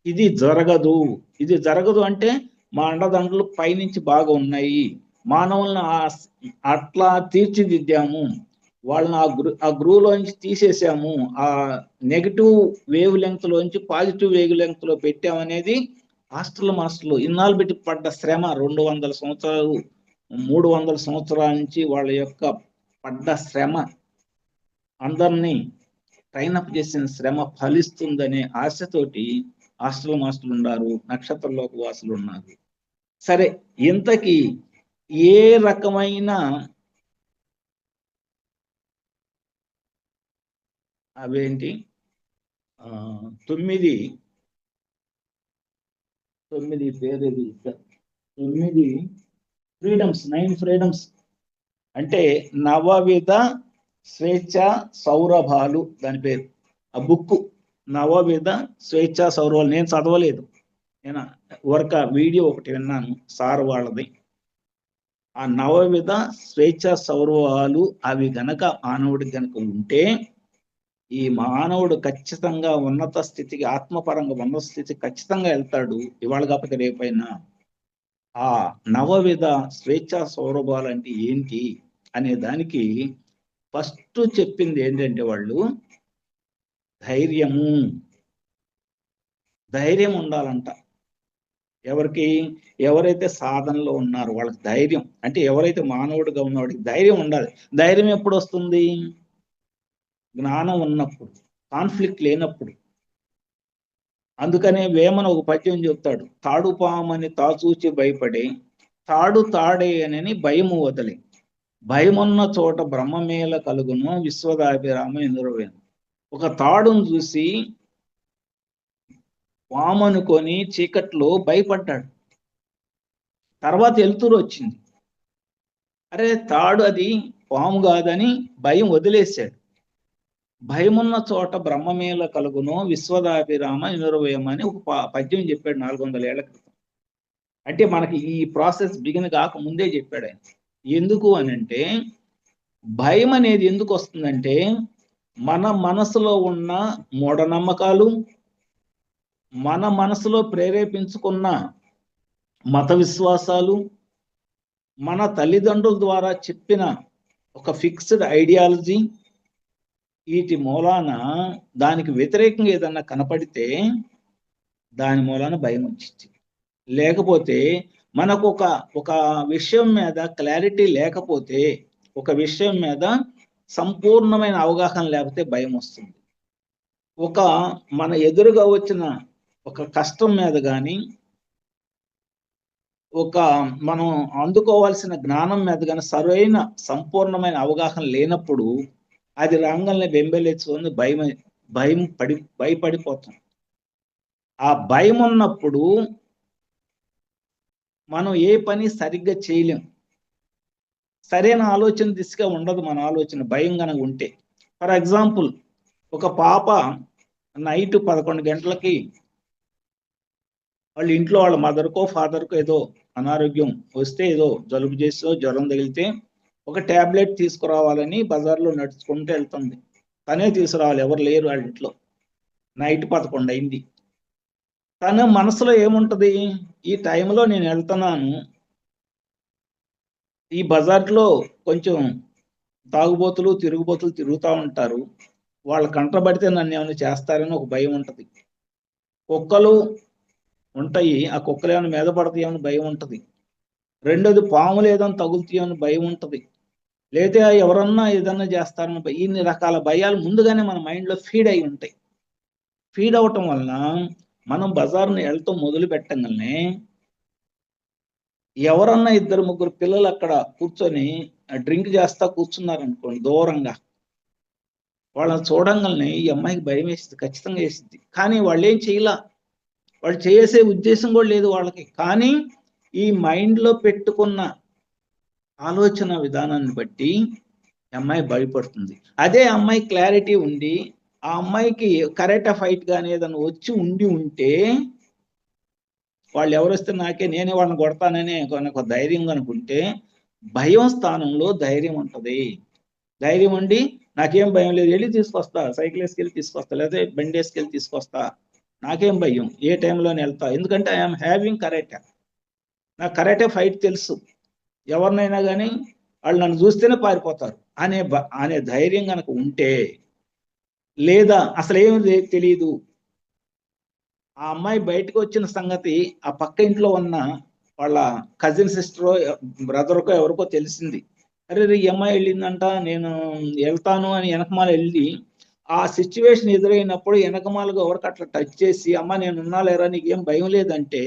ఇది జరగదు, ఇది జరగదు అంటే మా అండదండలు పైనుంచి బాగా ఉన్నాయి, మానవులను అట్లా తీర్చిదిద్దాము, వాళ్ళని ఆ గ్రూలోంచి తీసేసాము, ఆ నెగిటివ్ వేవ్ లెంగ్త్ లోంచి పాజిటివ్ వేవ్ లెంగ్త్ లో పెట్టామనేది హాస్టల్ మాస్టర్లు ఇన్నాళ్ళు పెట్టి పడ్డ శ్రమ, 200 సంవత్సరాలు 300 సంవత్సరాల నుంచి వాళ్ళ యొక్క పడ్డ శ్రమ, అందరినీ ట్రైనప్ చేసిన శ్రమ ఫలిస్తుందనే ఆశతోటి హాస్టల్ మాస్టర్లు ఉన్నారు, నక్షత్ర లోకవాసులు ఉన్నారు. సరే, ఇంతకీ ఏ రకమైన అవేంటి 9 పేరు 9 ఫ్రీడమ్స్, 9 ఫ్రీడమ్స్ అంటే నవవిధ స్వేచ్ఛ సౌరభాలు దాని పేరు. ఆ బుక్ నవవిధ స్వేచ్ఛ సౌరభాలు నేను చదవలేదు, నేను వర్క్ వీడియో ఒకటి విన్నాను సార్ వాళ్ళది. ఆ నవవిధ స్వేచ్ఛ సౌరభాలు అవి గనక మానవుడికి గనక ఉంటే ఈ మానవుడు ఖచ్చితంగా ఉన్నత స్థితికి, ఆత్మపరంగా ఉన్నత స్థితికి ఖచ్చితంగా వెళ్తాడు, ఇవాళ కాకపోతే రేపైనా. ఆ నవవిధ స్వేచ్ఛ సౌరభాలు అంటే ఏంటి అనే దానికి ఫస్ట్ చెప్పింది ఏంటంటే వాళ్ళు ధైర్యం ఉండాలంట. ఎవరికి? ఎవరైతే సాధనలో ఉన్నారో వాళ్ళకి ధైర్యం, అంటే ఎవరైతే మానవుడిగా ఉన్నవాడికి ధైర్యం ఉండాలి. ధైర్యం ఎప్పుడు వస్తుంది? జ్ఞానం ఉన్నప్పుడు, కాన్ఫ్లిక్ట్ లేనప్పుడు. అందుకనే వేమన ఒక పద్యం చెప్తాడు, తాడు పామని తాచూచి భయపడే తాడు తాడే అని భయము వదలి, భయమున్న చోట బ్రహ్మమేల కలుగును విశ్వదాభిరామ ఇంద్రవేణు. ఒక తాడును చూసి పాము అనుకొని చీకట్లో భయపడ్డాడు. తర్వాత వెలుతురు వచ్చింది. అరే తాడు అది పాము కాదని భయం వదిలేశాడు. భయమున్న చోట బ్రహ్మమేల కలుగును విశ్వదాభిరామ నిరువయం అని ఒక పద్యం చెప్పాడు 400 ఏళ్ల క్రితం. అంటే మనకి ఈ ప్రాసెస్ బిగిన్ కాక ముందే చెప్పాడు ఆయన. ఎందుకు అని అంటే భయం అనేది ఎందుకు వస్తుందంటే మన మనసులో ఉన్న మూఢనమ్మకాలు, మన మనసులో ప్రేరేపించుకున్న మత విశ్వాసాలు, మన తల్లిదండ్రుల ద్వారా చెప్పిన ఒక ఫిక్స్డ్ ఐడియాలజీ, వీటి మూలాన దానికి వ్యతిరేకంగా ఏదన్నా కనపడితే దాని మూలాన భయం వచ్చింది. లేకపోతే మనకు ఒక విషయం మీద క్లారిటీ లేకపోతే, ఒక విషయం మీద సంపూర్ణమైన అవగాహన లేకపోతే భయం వస్తుంది. మన ఎదురుగా వచ్చిన ఒక కష్టం మీద కానీ, మనం అందుకోవాల్సిన జ్ఞానం మీద కానీ సరైన సంపూర్ణమైన అవగాహన లేనప్పుడు అది రంగల్ని బెంబెలెచ్చుకొని భయపడిపోతాం. ఆ భయం ఉన్నప్పుడు మనం ఏ పని సరిగ్గా చేయలేం. సరైన ఆలోచన దిశగా ఉండదు మన ఆలోచన భయం కనుక ఉంటే. ఫర్ ఎగ్జాంపుల్, ఒక పాప నైట్ 11 గంటలకి వాళ్ళ ఇంట్లో వాళ్ళ మదర్కో ఫాదర్కో ఏదో అనారోగ్యం వస్తే, ఏదో జలుబు చేసో జ్వరం తగిలితే ఒక ట్యాబ్లెట్ తీసుకురావాలని బజార్లో నడుచుకుంటూ వెళ్తుంది. తనే తీసుకురావాలి, ఎవరు లేరు వాళ్ళ ఇంట్లో. నైట్ 11 అయింది. తన మనసులో ఏముంటది, ఈ టైంలో నేను వెళ్తున్నాను, ఈ బజార్లో కొంచెం తాగుబోతులు తిరుగుబోతులు తిరుగుతూ ఉంటారు, వాళ్ళ కంటబడితే నన్ను ఏమైనా చేస్తారని ఒక భయం ఉంటుంది. కుక్కలు ఉంటాయి, ఆ కుక్కలు ఏమైనా మీద పడతాయేమని భయం ఉంటుంది. రెండోది పాములు ఏదైనా తగులుతాయని భయం ఉంటుంది. లేదా ఎవరన్నా ఏదన్నా చేస్తారని ఇన్ని రకాల భయాలు ముందుగానే మన మైండ్లో ఫీడ్ అయి ఉంటాయి. ఫీడ్ అవటం వలన మనం బజార్ని వెళ్తూ మొదలు పెట్టగానే ఎవరన్నా 2-3 పిల్లలు అక్కడ కూర్చొని డ్రింక్ చేస్తా కూర్చున్నారనుకోండి దూరంగా, వాళ్ళని చూడంగానే ఈ అమ్మాయికి భయం వేసింది, ఖచ్చితంగా వేసింది. కానీ వాళ్ళు ఏం చేయలా, వాళ్ళు చేసే ఉద్దేశం కూడా లేదు వాళ్ళకి. కానీ ఈ మైండ్లో పెట్టుకున్న ఆలోచన విధానాన్ని బట్టి అమ్మాయి భయపడుతుంది. అదే అమ్మాయి క్లారిటీ ఉండి, ఆ అమ్మాయికి కరెక్ట్ ఫైట్ కానీ ఏదైనా వచ్చి ఉంటే, వాళ్ళు ఎవరు వస్తే నేనే వాళ్ళని కొడతానని ఒక ధైర్యం అనుకుంటే, భయం స్థానంలో ధైర్యం ఉంటుంది. ధైర్యం ఉండి నాకేం భయం లేదు, వెళ్ళి తీసుకొస్తా, సైకిల్ వేసుకెళ్ళి తీసుకొస్తా, లేదా బండి వేసుకెళ్ళి తీసుకొస్తా, నాకేం భయం, ఏ టైంలోనే వెళ్తా, ఎందుకంటే ఐఎమ్ హ్యావింగ్ కరెక్ట్, నాకు కరెక్టే ఫైట్ తెలుసు, ఎవరినైనా కానీ వాళ్ళు నన్ను చూస్తేనే పారిపోతారు అనే ధైర్యం కనుక ఉంటే, లేదా అసలు ఏమి తెలియదు, ఆ అమ్మాయి బయటకు వచ్చిన సంగతి ఆ పక్క ఇంట్లో ఉన్న వాళ్ళ కజిన్ సిస్టరో బ్రదర్కో ఎవరికో తెలిసింది, అరే ఈ అమ్మాయి వెళ్ళిందంట, నేను వెళ్తాను అని వెనకమాల వెళ్ళి ఆ సిచ్యువేషన్ ఎదురైనప్పుడు వెనకమాలుగా ఎవరికి అట్లా టచ్ చేసి అమ్మ నేను ఉన్నా లేరా నీకేం భయం లేదంటే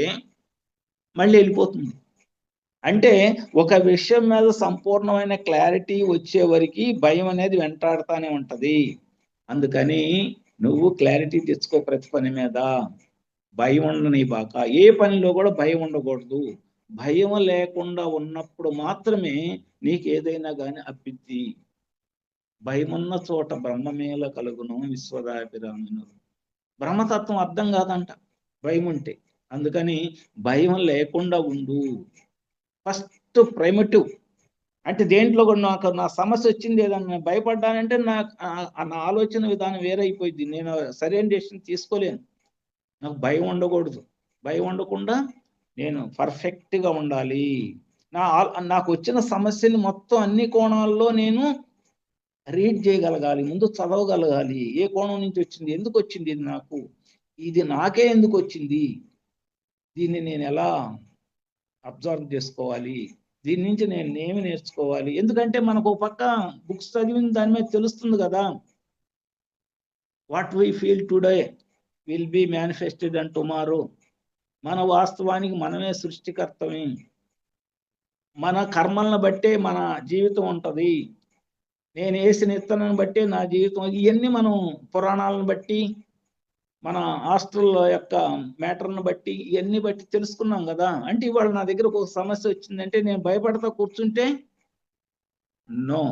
మళ్ళీ వెళ్ళిపోతుంది. అంటే ఒక విషయం మీద సంపూర్ణమైన క్లారిటీ వచ్చే వరకు భయం అనేది వెంటాడుతూనే ఉంటది. అందుకని నువ్వు క్లారిటీ తెచ్చుకో, ప్రతి పని మీద భయం ఉండని బాక. ఏ పనిలో కూడా భయం ఉండకూడదు. భయం లేకుండా ఉన్నప్పుడు మాత్రమే నీకు ఏదైనా కానీ అబ్బిద్ది. భయమున్న చోట బ్రహ్మమేల కలుగును విశ్వదాభిరామును. బ్రహ్మతత్వం అర్థం కాదంట భయం ఉంటే. అందుకని భయం లేకుండా ఉండు. ఫస్ట్ ప్రైమటివ్ అంటే దేంట్లో కూడా నా సమస్య వచ్చింది ఏదన్నా భయపడ్డానంటే నా ఆలోచన విధానం వేరైపోయింది, నేను సరైన డెసిషన్ తీసుకోలేను. నాకు భయం ఉండకూడదు. భయం ఉండకుండా నేను పర్ఫెక్ట్గా ఉండాలి. నాకు వచ్చిన సమస్యని మొత్తం అన్ని కోణాల్లో నేను రీడ్ చేయగలగాలి, ముందు చదవగలగాలి. ఏ కోణం నుంచి వచ్చింది, ఎందుకు వచ్చింది ఇది నాకు, ఇది నాకే ఎందుకు వచ్చింది, దీన్ని నేను ఎలా అబ్జర్వ్ చేసుకోవాలి, దీని నుంచి నేను ఏమి నేర్చుకోవాలి. ఎందుకంటే మనకు ఒక పక్క బుక్స్ చదివిన దాని మీద తెలుస్తుంది కదా, what we feel today will be manifested and tomorrow. మన వాస్తవానికి మనమే సృష్టికర్తమే, మన కర్మలను బట్టే మన జీవితం ఉంటుంది. నేను వేసిన విత్తనాన్ని బట్టి నా జీవితం, ఇవన్నీ మనం పురాణాలను బట్టి మన హాస్టల్లో యొక్క మ్యాటర్ను బట్టి ఇవన్నీ బట్టి తెలుసుకున్నాం కదా. అంటే ఇవాళ నా దగ్గర ఒక సమస్య వచ్చిందంటే నేను భయపడతా కూర్చుంటే నో,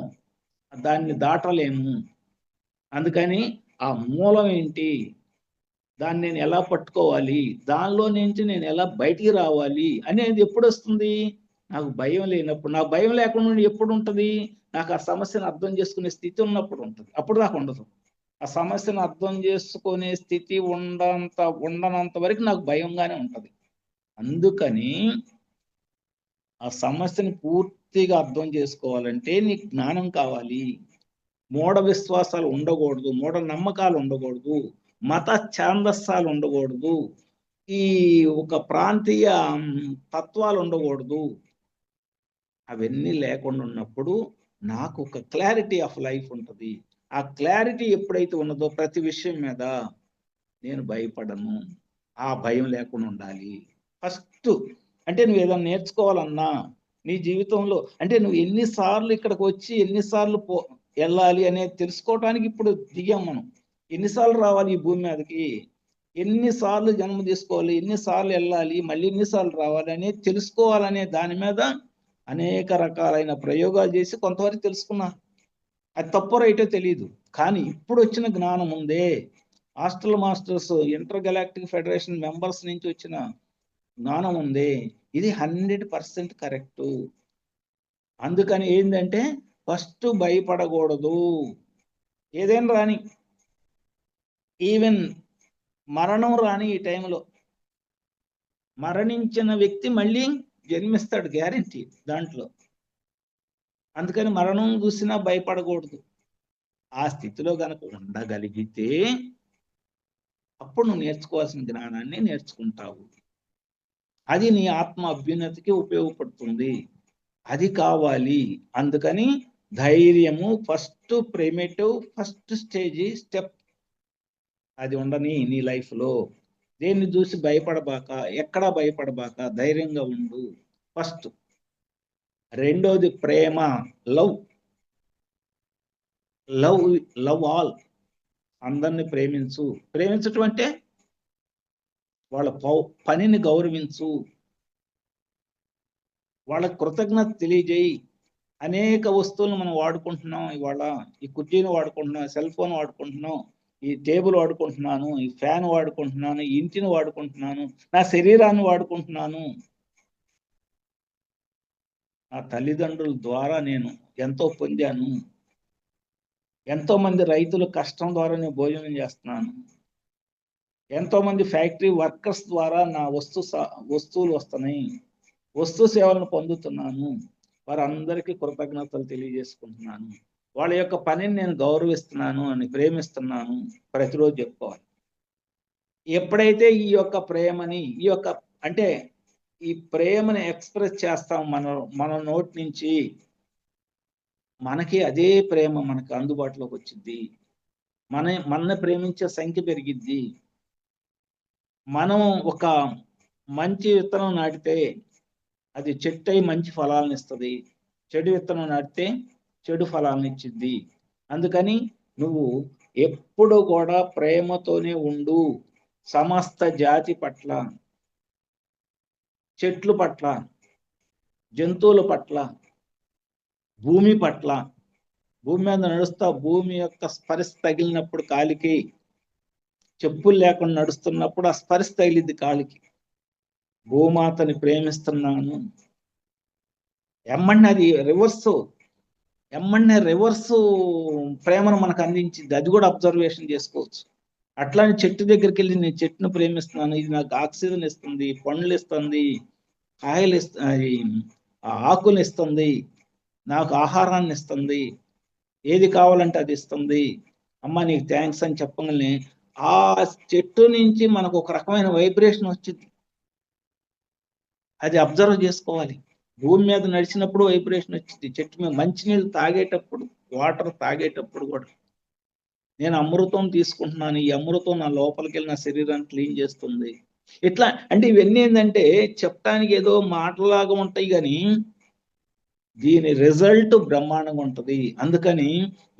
దాన్ని దాటలేము. అందుకని ఆ మూలం ఏంటి, దాన్ని నేను ఎలా పట్టుకోవాలి, దానిలో నుంచి నేను ఎలా బయటికి రావాలి అనేది ఎప్పుడు వస్తుంది? నాకు భయం లేనప్పుడు. నాకు భయం లేకుండా ఎప్పుడు ఉంటుంది? నాకు ఆ సమస్యను అర్థం చేసుకునే స్థితి ఉన్నప్పుడు ఉంటుంది. అప్పుడు దాకా ఉండదు. ఆ సమస్యను అర్థం చేసుకునే స్థితి ఉండనంత వరకు నాకు భయంగానే ఉంటుంది. అందుకని ఆ సమస్యను పూర్తిగా అర్థం చేసుకోవాలంటే నీకు జ్ఞానం కావాలి. మూఢ విశ్వాసాలు ఉండకూడదు, మూఢ నమ్మకాలు ఉండకూడదు, మత ఛాందస్సాలు ఉండకూడదు, ఈ ఒక ప్రాంతీయ తత్వాలు ఉండకూడదు. అవన్నీ లేకుండా ఉన్నప్పుడు నాకు ఒక క్లారిటీ ఆఫ్ లైఫ్ ఉంటుంది. ఆ క్లారిటీ ఎప్పుడైతే ఉన్నదో ప్రతి విషయం మీద నేను భయపడను. ఆ భయం లేకుండా ఉండాలి. ఫస్ట్ అంటే నువ్వు ఏదైనా నేర్చుకోవాలన్నా నీ జీవితంలో, అంటే నువ్వు ఎన్నిసార్లు ఇక్కడికి వచ్చి ఎన్నిసార్లు వెళ్ళాలి అనేది తెలుసుకోవటానికి ఇప్పుడు దిగాం మనం. ఎన్నిసార్లు రావాలి ఈ భూమి మీదకి, ఎన్నిసార్లు జన్మ తీసుకోవాలి, ఎన్నిసార్లు వెళ్ళాలి, మళ్ళీ ఎన్నిసార్లు రావాలి అనేది తెలుసుకోవాలనే దాని మీద అనేక రకాలైన ప్రయోగాలు చేసి కొంతవరకు తెలుసుకున్నా. అది తప్పో రైటో తెలియదు, కానీ ఇప్పుడు వచ్చిన జ్ఞానం ఉందే, hostel masters inter galactic federation members నుంచి వచ్చిన జ్ఞానం ఉంది, ఇది 100% కరెక్ట్. అందుకని ఏంటంటే ఫస్ట్ భయపడకూడదు. ఏదైనా రాని, ఈవెన్ మరణం రాని ఈ టైంలో మరణించిన వ్యక్తి మళ్ళీ జన్మిస్తాడు, గ్యారెంటీ దాంట్లో. అందుకని మరణం చూసినా భయపడకూడదు. ఆ స్థితిలో గనక ఉండగలిగితే అప్పుడు నువ్వు నేర్చుకోవాల్సిన జ్ఞానాన్ని నేర్చుకుంటావు. అది నీ ఆత్మ అభ్యున్నతికి ఉపయోగపడుతుంది. అది కావాలి. అందుకని ధైర్యము ఫస్ట్ ప్రిమిటివ్, ఫస్ట్ స్టెప్ అది ఉండని నీ లైఫ్లో. దేన్ని చూసి భయపడబాక, ఎక్కడా భయపడబాక, ధైర్యంగా ఉండు ఫస్ట్. రెండోది ప్రేమ, లవ్. Love love all. అందరిని ప్రేమించు. ప్రేమించటం అంటే వాళ్ళ పనిని గౌరవించు, వాళ్ళ కృతజ్ఞత తెలియజేయి. అనేక వస్తువులను మనం వాడుకుంటున్నాం ఇవాళ. ఈ కుర్చీని వాడుకుంటున్నాం, సెల్ ఫోన్ వాడుకుంటున్నాం, ఈ టేబుల్ వాడుకుంటున్నాను, ఈ ఫ్యాన్ వాడుకుంటున్నాను, ఈ ఇంటిని వాడుకుంటున్నాను, నా శరీరాన్ని వాడుకుంటున్నాను. నా తల్లిదండ్రుల ద్వారా నేను ఎంతో పొందాను. ఎంతో మంది రైతుల కష్టం ద్వారా నేను భోజనం చేస్తున్నాను. ఎంతో మంది ఫ్యాక్టరీ వర్కర్స్ ద్వారా నా వస్తువులు వస్తున్నాయి, వస్తు సేవలను పొందుతున్నాను. వారందరికీ కృతజ్ఞతలు తెలియజేసుకుంటున్నాను. వాళ్ళ యొక్క పనిని నేను గౌరవిస్తున్నాను అని, ప్రేమిస్తున్నాను ప్రతిరోజు చెప్పుకోవాలి. ఎప్పుడైతే ఈ యొక్క ప్రేమని, ఈ యొక్క అంటే ఈ ప్రేమని ఎక్స్ప్రెస్ చేస్తాం మన నోటి నుంచి, మనకి అదే ప్రేమ మనకు అందుబాటులోకి వచ్చింది. మనల్ని ప్రేమించే సంఖ్య పెరిగిద్ది. మనం ఒక మంచి విత్తనం నాటితే అది చెట్టు అయి మంచి ఫలాలను ఇస్తుంది, చెడు విత్తనం నాటితే చెడు ఫలాలను ఇచ్చిద్ది. అందుకని నువ్వు ఎప్పుడు కూడా ప్రేమతోనే ఉండు. సమస్త జాతి పట్ల, చెట్లు పట్ల, జంతువుల పట్ల, భూమి పట్ల. భూమి మీద నడుస్తా, భూమి యొక్క స్పర్శ తగిలినప్పుడు కాలికి, చెప్పులు లేకుండా నడుస్తున్నప్పుడు ఆ స్పర్శ తగిలిద్ది కాలికి. భూమాతని ప్రేమిస్తున్నాను ఎమ్మడిని, అది రివర్స్ ప్రేమను మనకు అందించింది. అది కూడా అబ్జర్వేషన్ చేసుకోవచ్చు. అట్లానే చెట్టు దగ్గరికి వెళ్ళి నేను చెట్టును ప్రేమిస్తున్నాను, ఇది నాకు ఆక్సిజన్ ఇస్తుంది, పండ్లు ఇస్తుంది, కాయలు ఇస్తుంది, ఆకులు ఇస్తుంది, నాకు ఆహారాన్ని ఇస్తుంది, ఏది కావాలంటే అది ఇస్తుంది, అమ్మ నీకు థ్యాంక్స్ అని చెప్పగానే ఆ చెట్టు నుంచి మనకు ఒక రకమైన వైబ్రేషన్ వచ్చింది. అది అబ్జర్వ్ చేసుకోవాలి. భూమి మీద నడిచినప్పుడు వైబ్రేషన్ వచ్చింది, చెట్టు మీద మంచినీళ్ళు తాగేటప్పుడు, వాటర్ తాగేటప్పుడు కూడా నేను అమృతం తీసుకుంటున్నాను, ఈ అమృతం నా లోపలికి వెళ్ళి నా శరీరాన్ని క్లీన్ చేస్తుంది. ఇట్లా అంటే ఇవన్నీ ఏంటంటే చెప్పడానికి ఏదో మాటలాగా ఉంటాయి, కానీ దీని రిజల్ట్ బ్రహ్మాండంగా ఉంటది. అందుకని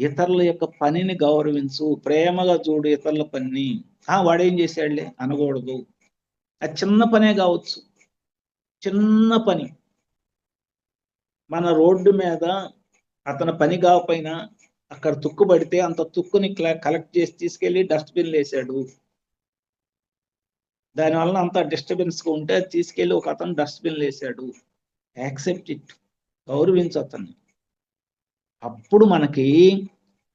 ఇతరుల యొక్క పనిని గౌరవించు, ప్రేమగా చూడు ఇతరుల పనిని. వాడేం చేశాడులే అనకూడదు. అది చిన్న పనే కావచ్చు, చిన్న పని. మన రోడ్డు మీద అతని పని కాకపోయినా అక్కడ తుక్కు పడితే అంత తుక్కుని కలెక్ట్ చేసి తీసుకెళ్లి డస్ట్బిన్ వేసాడు. దానివల్ల అంత డిస్టర్బెన్స్ ఉంటే తీసుకెళ్లి ఒక అతను డస్ట్బిన్ వేసాడు. యాక్సెప్ట్ ఇట్, గౌరవించు అతన్ని. అప్పుడు మనకి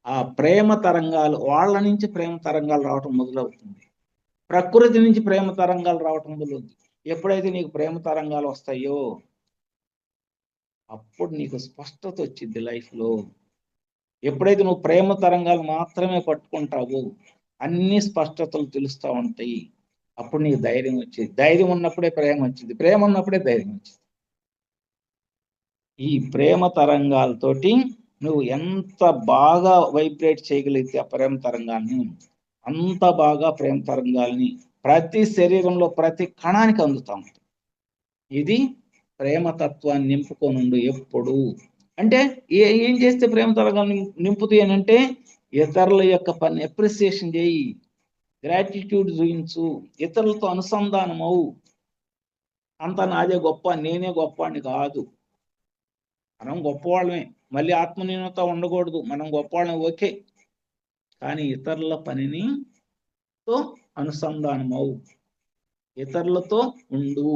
ఆ ప్రేమ తరంగాలు, వాళ్ళ నుంచి ప్రేమ తరంగాలు రావటం మొదలవుతుంది. ప్రకృతి నుంచి ప్రేమ తరంగాలు రావటం మొదలవుతుంది. ఎప్పుడైతే నీకు ప్రేమ తరంగాలు వస్తాయో అప్పుడు నీకు స్పష్టత వచ్చింది లైఫ్లో. ఎప్పుడైతే నువ్వు ప్రేమ తరంగాలు మాత్రమే పట్టుకుంటావో అన్ని స్పష్టతలు తెలుస్తూ ఉంటాయి. అప్పుడు నీకు ధైర్యం వచ్చేది. ధైర్యం ఉన్నప్పుడే ప్రేమ వచ్చింది, ప్రేమ ఉన్నప్పుడే ధైర్యం వచ్చింది. ఈ ప్రేమ తరంగాలతోటి నువ్వు ఎంత బాగా వైబ్రేట్ చేయగలిగితే ఆ ప్రేమ తరంగాల్ని, అంత బాగా ప్రేమ తరంగాల్ని ప్రతి శరీరంలో ప్రతి కణానికి అందుతాం. ఇది ప్రేమతత్వాన్ని నింపుకొనుండు ఎప్పుడు. అంటే ఏం చేస్తే ప్రేమ తరంగాలు నింపుతాయి అని అంటే, ఇతరుల యొక్క పని అప్రిసియేషన్ చేయి, గ్రాటిట్యూడ్ చూపించు, ఇతరులతో అనుసంధానం అవు. అంత నాదే గొప్ప, నేనే గొప్ప అని కాదు. మనం గొప్పవాళ్ళమే, మళ్ళీ ఆత్మన్యూనత ఉండకూడదు. మనం గొప్పవాళ్ళం ఓకే, కానీ ఇతరుల పనిని తో అనుసంధానం అవు, ఇతరులతో ఉండు,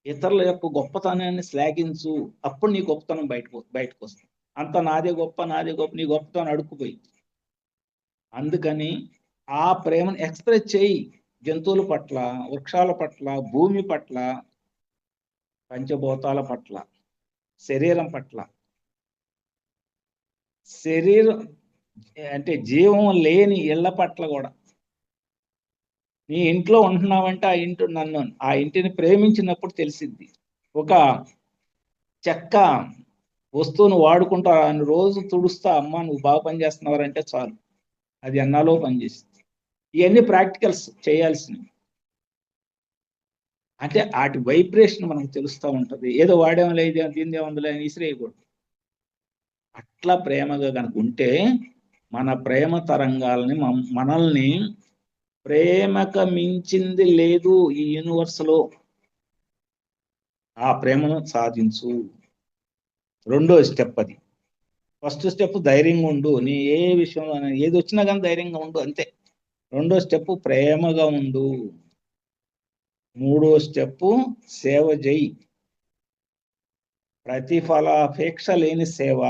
ఇతరుల యొక్క గొప్పతనాన్ని శ్లాఘించు. అప్పుడు నీ గొప్పతనం బయటకు వస్తుంది. అంత నాదే గొప్ప, నాదే గొప్ప, నీ గొప్పతనం అడుక్కుపోయి. అందుకని ఆ ప్రేమను ఎక్స్ప్రెస్ చేయి. జంతువుల పట్ల, వృక్షాల పట్ల, భూమి పట్ల, పంచభూతాల పట్ల, శరీరం పట్ల. శరీరం అంటే జీవం లేని ఇళ్ల పట్ల కూడా. నీ ఇంట్లో ఉంటున్నావంటే ఆ ఇంటిని ప్రేమించినప్పుడు తెలిసిద్ది. ఒక చెక్క వస్తువును వాడుకుంటా, రోజు తుడుస్తా, అమ్మ నువ్వు బాగా పనిచేస్తున్నావంటే చాలు, అది ఎన్నాలో పనిచేస్తుంది. ఇవన్నీ ప్రాక్టికల్స్ చేయాల్సినవి. అంటే వాటి వైబ్రేషన్ మనకు తెలుస్తూ ఉంటుంది. ఏదో వాడేమో లేదు, దీని ఏముందిలే అని విసిరేయకూడదు. అట్లా ప్రేమగా కనుక ఉంటే మన ప్రేమ తరంగాల్ని, మనల్ని ప్రేమకు మించింది లేదు ఈ యూనివర్స్లో. ఆ ప్రేమను సాధించు. రెండో స్టెప్ అది. ఫస్ట్ స్టెప్ ధైర్యంగా ఉండు, నీ ఏ విషయంలో ఏది వచ్చినా కానీ ధైర్యంగా ఉండు, అంతే. రెండో స్టెప్ ప్రేమగా ఉండు. మూడో స్టెప్ సేవ చేయి. ప్రతిఫలాపేక్ష లేని సేవ.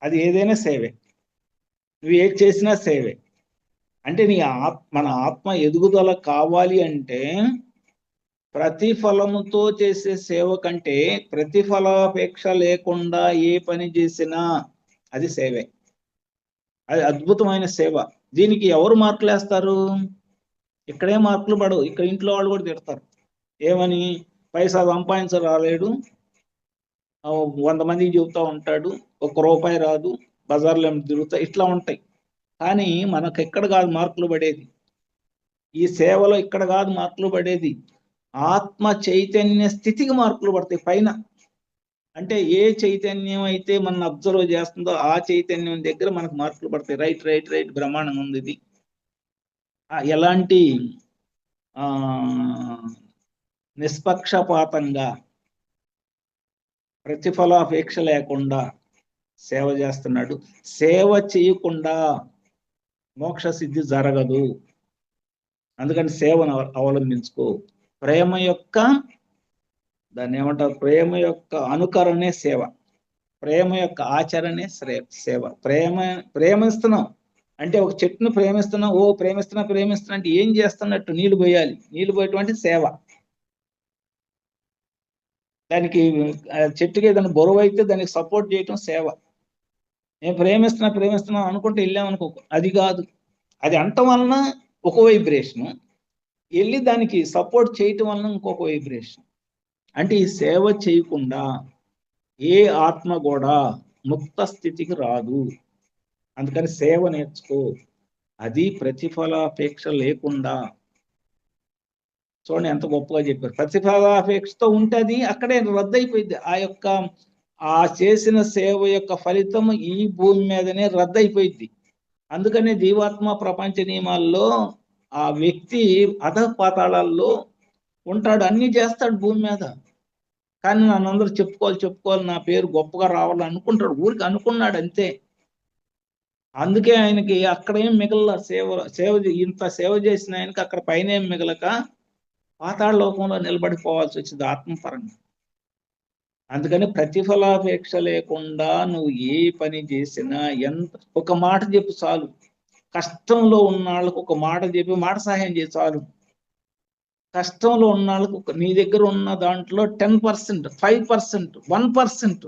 అది ఏదైనా సేవే, నువ్వు ఏది చేసినా సేవే. అంటే మన ఆత్మ ఎదుగుదల కావాలి అంటే ప్రతిఫలముతో చేసే సేవ కంటే ప్రతిఫలాపేక్ష లేకుండా ఏ పని చేసినా అది సేవే. అది అద్భుతమైన సేవ. దీనికి ఎవరు మార్కులు వేస్తారు? ఇక్కడే మార్కులు పడవు. ఇక్కడ ఇంట్లో వాళ్ళు కూడా తిడతారు. ఏమని? పైసా సంపాదించరాలేడు, 100 మందికి చెబుతూ ఉంటాడు, 1 రూపాయి రాదు, బజార్లో తిరుగుతా, ఇట్లా ఉంటాయి. కానీ మనకు ఎక్కడ కాదు మార్కులు పడేది, ఈ సేవలో ఇక్కడ కాదు మార్కులు పడేది, ఆత్మ చైతన్య స్థితికి మార్కులు పడతాయి పైన. అంటే ఏ చైతన్యం అయితే మనం అబ్జర్వ్ చేస్తుందో ఆ చైతన్యం దగ్గర మనకు మార్కులు పడతాయి. రైట్ రైట్ రైట్, బ్రహ్మాండంగా ఉంది ఇది. ఎలాంటి నిష్పక్షపాతంగా, ప్రతిఫలాపేక్ష లేకుండా సేవ చేస్తున్నాడు. సేవ చేయకుండా మోక్ష సిద్ధి జరగదు. అందుకని సేవను అవలంబించుకో. ప్రేమ యొక్క, దాన్ని ఏమంటారు, ప్రేమ యొక్క అనుకరణే సేవ, ప్రేమ యొక్క ఆచరణే సేవ. ప్రేమిస్తున్నాం అంటే ఒక చెట్టును ప్రేమిస్తున్నాం, ప్రేమిస్తున్నా అంటే ఏం చేస్తున్నట్టు? నీళ్లు పోయాలి. నీళ్లు పోయేటువంటి సేవ. దానికి చెట్టుకి ఏదైనా బరువు అయితే దానికి సపోర్ట్ చేయటం సేవ. నేను ప్రేమిస్తున్నా అనుకుంటే వెళ్ళామనుకో, అది కాదు. అది అంటం వలన ఒక వైబ్రేషను, వెళ్ళి దానికి సపోర్ట్ చేయటం వలన ఇంకొక వైబ్రేషన్. అంటే ఈ సేవ చేయకుండా ఏ ఆత్మ కూడా ముక్త స్థితికి రాదు. అందుకని సేవ నేర్చుకో. అది ప్రతిఫలాపేక్ష లేకుండా. చూడండి ఎంత గొప్పగా చెప్పారు. ప్రతిఫలాపేక్షతో ఉంటే అది అక్కడే రద్దయిపోయింది. ఆ యొక్క ఆ చేసిన సేవ యొక్క ఫలితం ఈ భూమి మీదనే రద్దయిపోయింది. అందుకనే జీవాత్మ ప్రపంచ నియమాల్లో ఆ వ్యక్తి అధపాతాళాల్లో ఉంటాడు, అన్ని చేస్తాడు భూమి మీద. కానీ నన్ను అందరూ చెప్పుకోవాలి, నా పేరు గొప్పగా రావాలని అనుకుంటాడు, ఊరికి అనుకున్నాడు అంతే. అందుకే ఆయనకి అక్కడేం మిగల ఇంత సేవ చేసిన ఆయనకి అక్కడ పైన ఏం మిగలక పాతాళ లోకంలో నిలబడిపోవాల్సి వచ్చింది ఆత్మపరంగా. అందుకని ప్రతిఫలాపేక్ష లేకుండా నువ్వు ఏ పని చేసినా ఒక మాట చెప్పు చాలు. కష్టంలో ఉన్న వాళ్ళకు ఒక మాట చెప్పి మాట సహాయం చేసి చాలు. కష్టంలో ఉన్న వాళ్ళకు నీ దగ్గర ఉన్న దాంట్లో 10%, 5%, 1%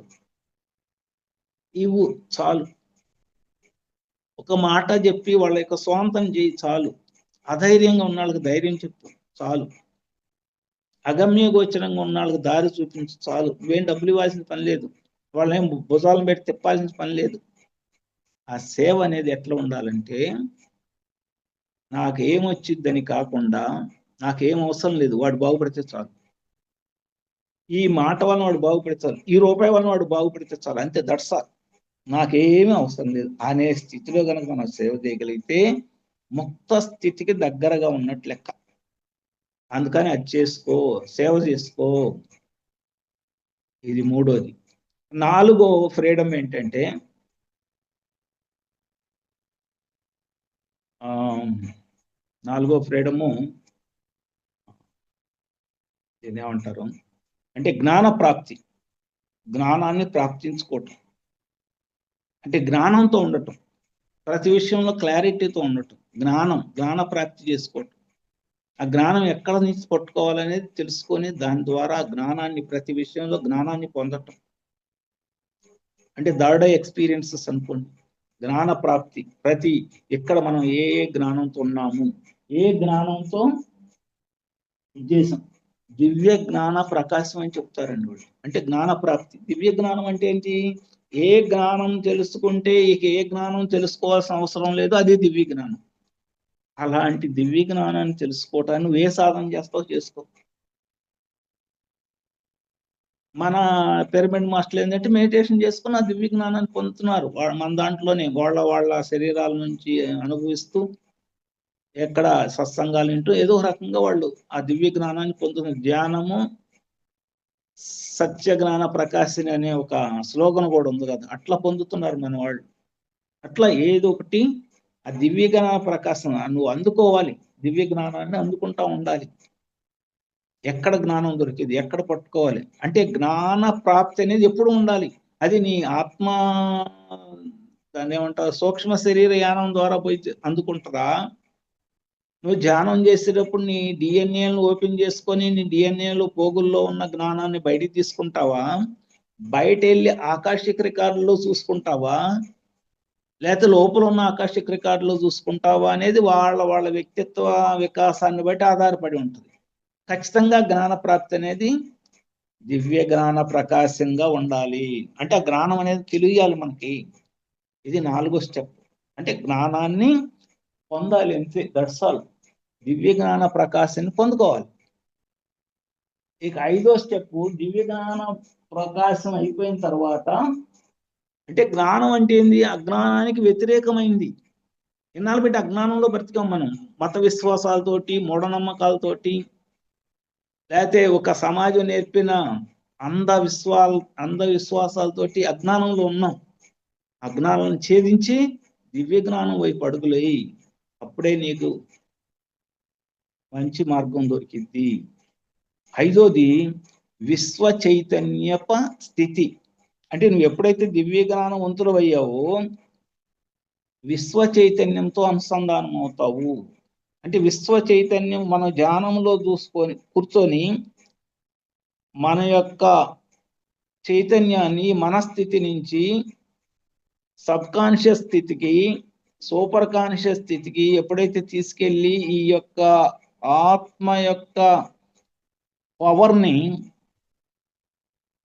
ఇవ్వు చాలు. ఒక మాట చెప్పి వాళ్ళ యొక్క స్వాంతం చేయి చాలు. అధైర్యంగా ఉన్న వాళ్ళకి ధైర్యం చెప్పు చాలు. అగమ్య గోచరంగా ఉన్న వాళ్ళకి దారి చూపించు చాలు. నువ్వేం డబ్బులు ఇవ్వాల్సిన పని లేదు, వాళ్ళేం భుజాలను పెట్టి తిప్పాల్సిన పని లేదు. ఆ సేవ అనేది ఎట్లా ఉండాలంటే, నాకేమొచ్చిద్దని కాకుండా నాకేం అవసరం లేదు, వాడు బాగుపడితే చాలు. ఈ మాట వలన వాడు బాగుపడితే చాలు, ఈ రూపాయి వలన వాడు బాగుపడితే చాలు, అంతే. That's all. నాకేమీ అవసరం లేదు అనే స్థితిలో కనుక మనం సేవ చేయగలిగితే ముక్త స్థితికి దగ్గరగా ఉన్నట్లు లెక్క. అందుకని అది చేసుకో, సేవ చేసుకో. ఇది మూడోది. నాలుగో ఫ్రీడమ్ ఏంటంటే, నాలుగో ఫ్రీడము ఏమంటారు అంటే జ్ఞాన ప్రాప్తి. జ్ఞానాన్ని ప్రాప్తించుకోవటం అంటే జ్ఞానంతో ఉండటం, ప్రతి విషయంలో క్లారిటీతో ఉండటం, జ్ఞాన ప్రాప్తి చేసుకోవటం. ఆ జ్ఞానం ఎక్కడ నుంచి పట్టుకోవాలనేది తెలుసుకొని దాని ద్వారా జ్ఞానాన్ని, ప్రతి విషయంలో జ్ఞానాన్ని పొందటం అంటే థర్డ్ ఐ ఎక్స్పీరియన్సెస్ అనుకోండి. జ్ఞాన ప్రాప్తి ఎక్కడ మనం ఏ జ్ఞానంతో ఉన్నాము, ఏ జ్ఞానంతో ఉద్దేశం దివ్య జ్ఞాన ప్రకాశం అని చెప్తారండి వాళ్ళు. అంటే జ్ఞాన ప్రాప్తి. దివ్య జ్ఞానం అంటే ఏంటి? ఏ జ్ఞానం తెలుసుకుంటే ఇక ఏ జ్ఞానం తెలుసుకోవాల్సిన అవసరం లేదు, అది దివ్య జ్ఞానం. అలాంటి దివ్య జ్ఞానాన్ని తెలుసుకోవటాన్ని నువ్వు ఏ సాధన చేస్తావు చేసుకో. మన పిరమిడ్ మాస్టర్లు ఏంటంటే మెడిటేషన్ చేసుకుని ఆ దివ్య జ్ఞానాన్ని పొందుతున్నారు. మన దాంట్లోనే వాళ్ళ శరీరాల నుంచి అనుభవిస్తూ, ఎక్కడ సత్సంగాలు వింటూ ఏదో రకంగా వాళ్ళు ఆ దివ్య జ్ఞానాన్ని పొందుతున్నారు. ధ్యానము సత్య జ్ఞాన ప్రకాశిని అనే ఒక స్లోగన్ కూడా ఉంది కదా, అట్లా పొందుతున్నారు మన వాళ్ళు. అట్లా ఏదో ఒకటి ఆ దివ్య జ్ఞాన ప్రకాశం నువ్వు అందుకోవాలి. దివ్య జ్ఞానాన్ని అందుకుంటా ఉండాలి. ఎక్కడ జ్ఞానం దొరికింది, ఎక్కడ పట్టుకోవాలి అంటే జ్ఞాన ప్రాప్తి అనేది ఎప్పుడు ఉండాలి. అది నీ ఆత్మ, దాన్ని ఏమంటారు, సూక్ష్మ శరీర యానం ద్వారా పోయి అందుకుంటారా? నువ్వు ధ్యానం చేసేటప్పుడు నీ డిఎన్ఏను ఓపెన్ చేసుకొని నీ డిఎన్ఏలో పోగుల్లో ఉన్న జ్ఞానాన్ని బయటికి తీసుకుంటావా? బయట వెళ్ళి ఆకాశిక రికార్డులో చూసుకుంటావా? లేకపోతే లోపల ఉన్న ఆకాశిక రికార్డులో చూసుకుంటావా అనేది వాళ్ళ వ్యక్తిత్వ వికాసాన్ని బట్టి ఆధారపడి ఉంటుంది. ఖచ్చితంగా జ్ఞాన ప్రాప్తి అనేది దివ్య జ్ఞాన ప్రకాశంగా ఉండాలి. అంటే ఆ జ్ఞానం అనేది తెలియాలి మనకి. ఇది నాలుగో స్టెప్. అంటే జ్ఞానాన్ని పొందాలి అంతే, దట్స్ ఆల్. దివ్య జ్ఞాన ప్రకాశాన్ని పొందుకోవాలి. ఇక ఐదో స్టెప్, దివ్య జ్ఞాన ప్రకాశం అయిపోయిన తర్వాత, అంటే జ్ఞానం అంటే ఏంది? అజ్ఞానానికి వ్యతిరేకమైంది. ఇన్నాళ్ళు పెట్టి అజ్ఞానంలో బ్రతికాం మనం, మత విశ్వాసాలతోటి, మూఢనమ్మకాలతోటి, లేకపోతే ఒక సమాజం నేర్పిన అంధవిశ్వాసాలతోటి అజ్ఞానంలో ఉన్నాం. అజ్ఞానాలను ఛేదించి దివ్య జ్ఞానం వైపు అడుగులేయి, అప్పుడే నీకు మంచి మార్గం దొరికింది. ఐదోది విశ్వ చైతన్యప స్థితి. అంటే నువ్వు ఎప్పుడైతే దివ్య జ్ఞానం వంతులు అయ్యావో విశ్వ చైతన్యంతో అనుసంధానం అవుతావు. అంటే విశ్వ చైతన్యం మన ధ్యానంలో కూర్చొని మన యొక్క చైతన్యాన్ని మనస్థితి నుంచి సబ్ కాన్షియస్ స్థితికి, సూపర్ కాన్షియస్ స్థితికి ఎప్పుడైతే తీసుకెళ్ళి ఈ యొక్క ఆత్మ యొక్క పవర్ని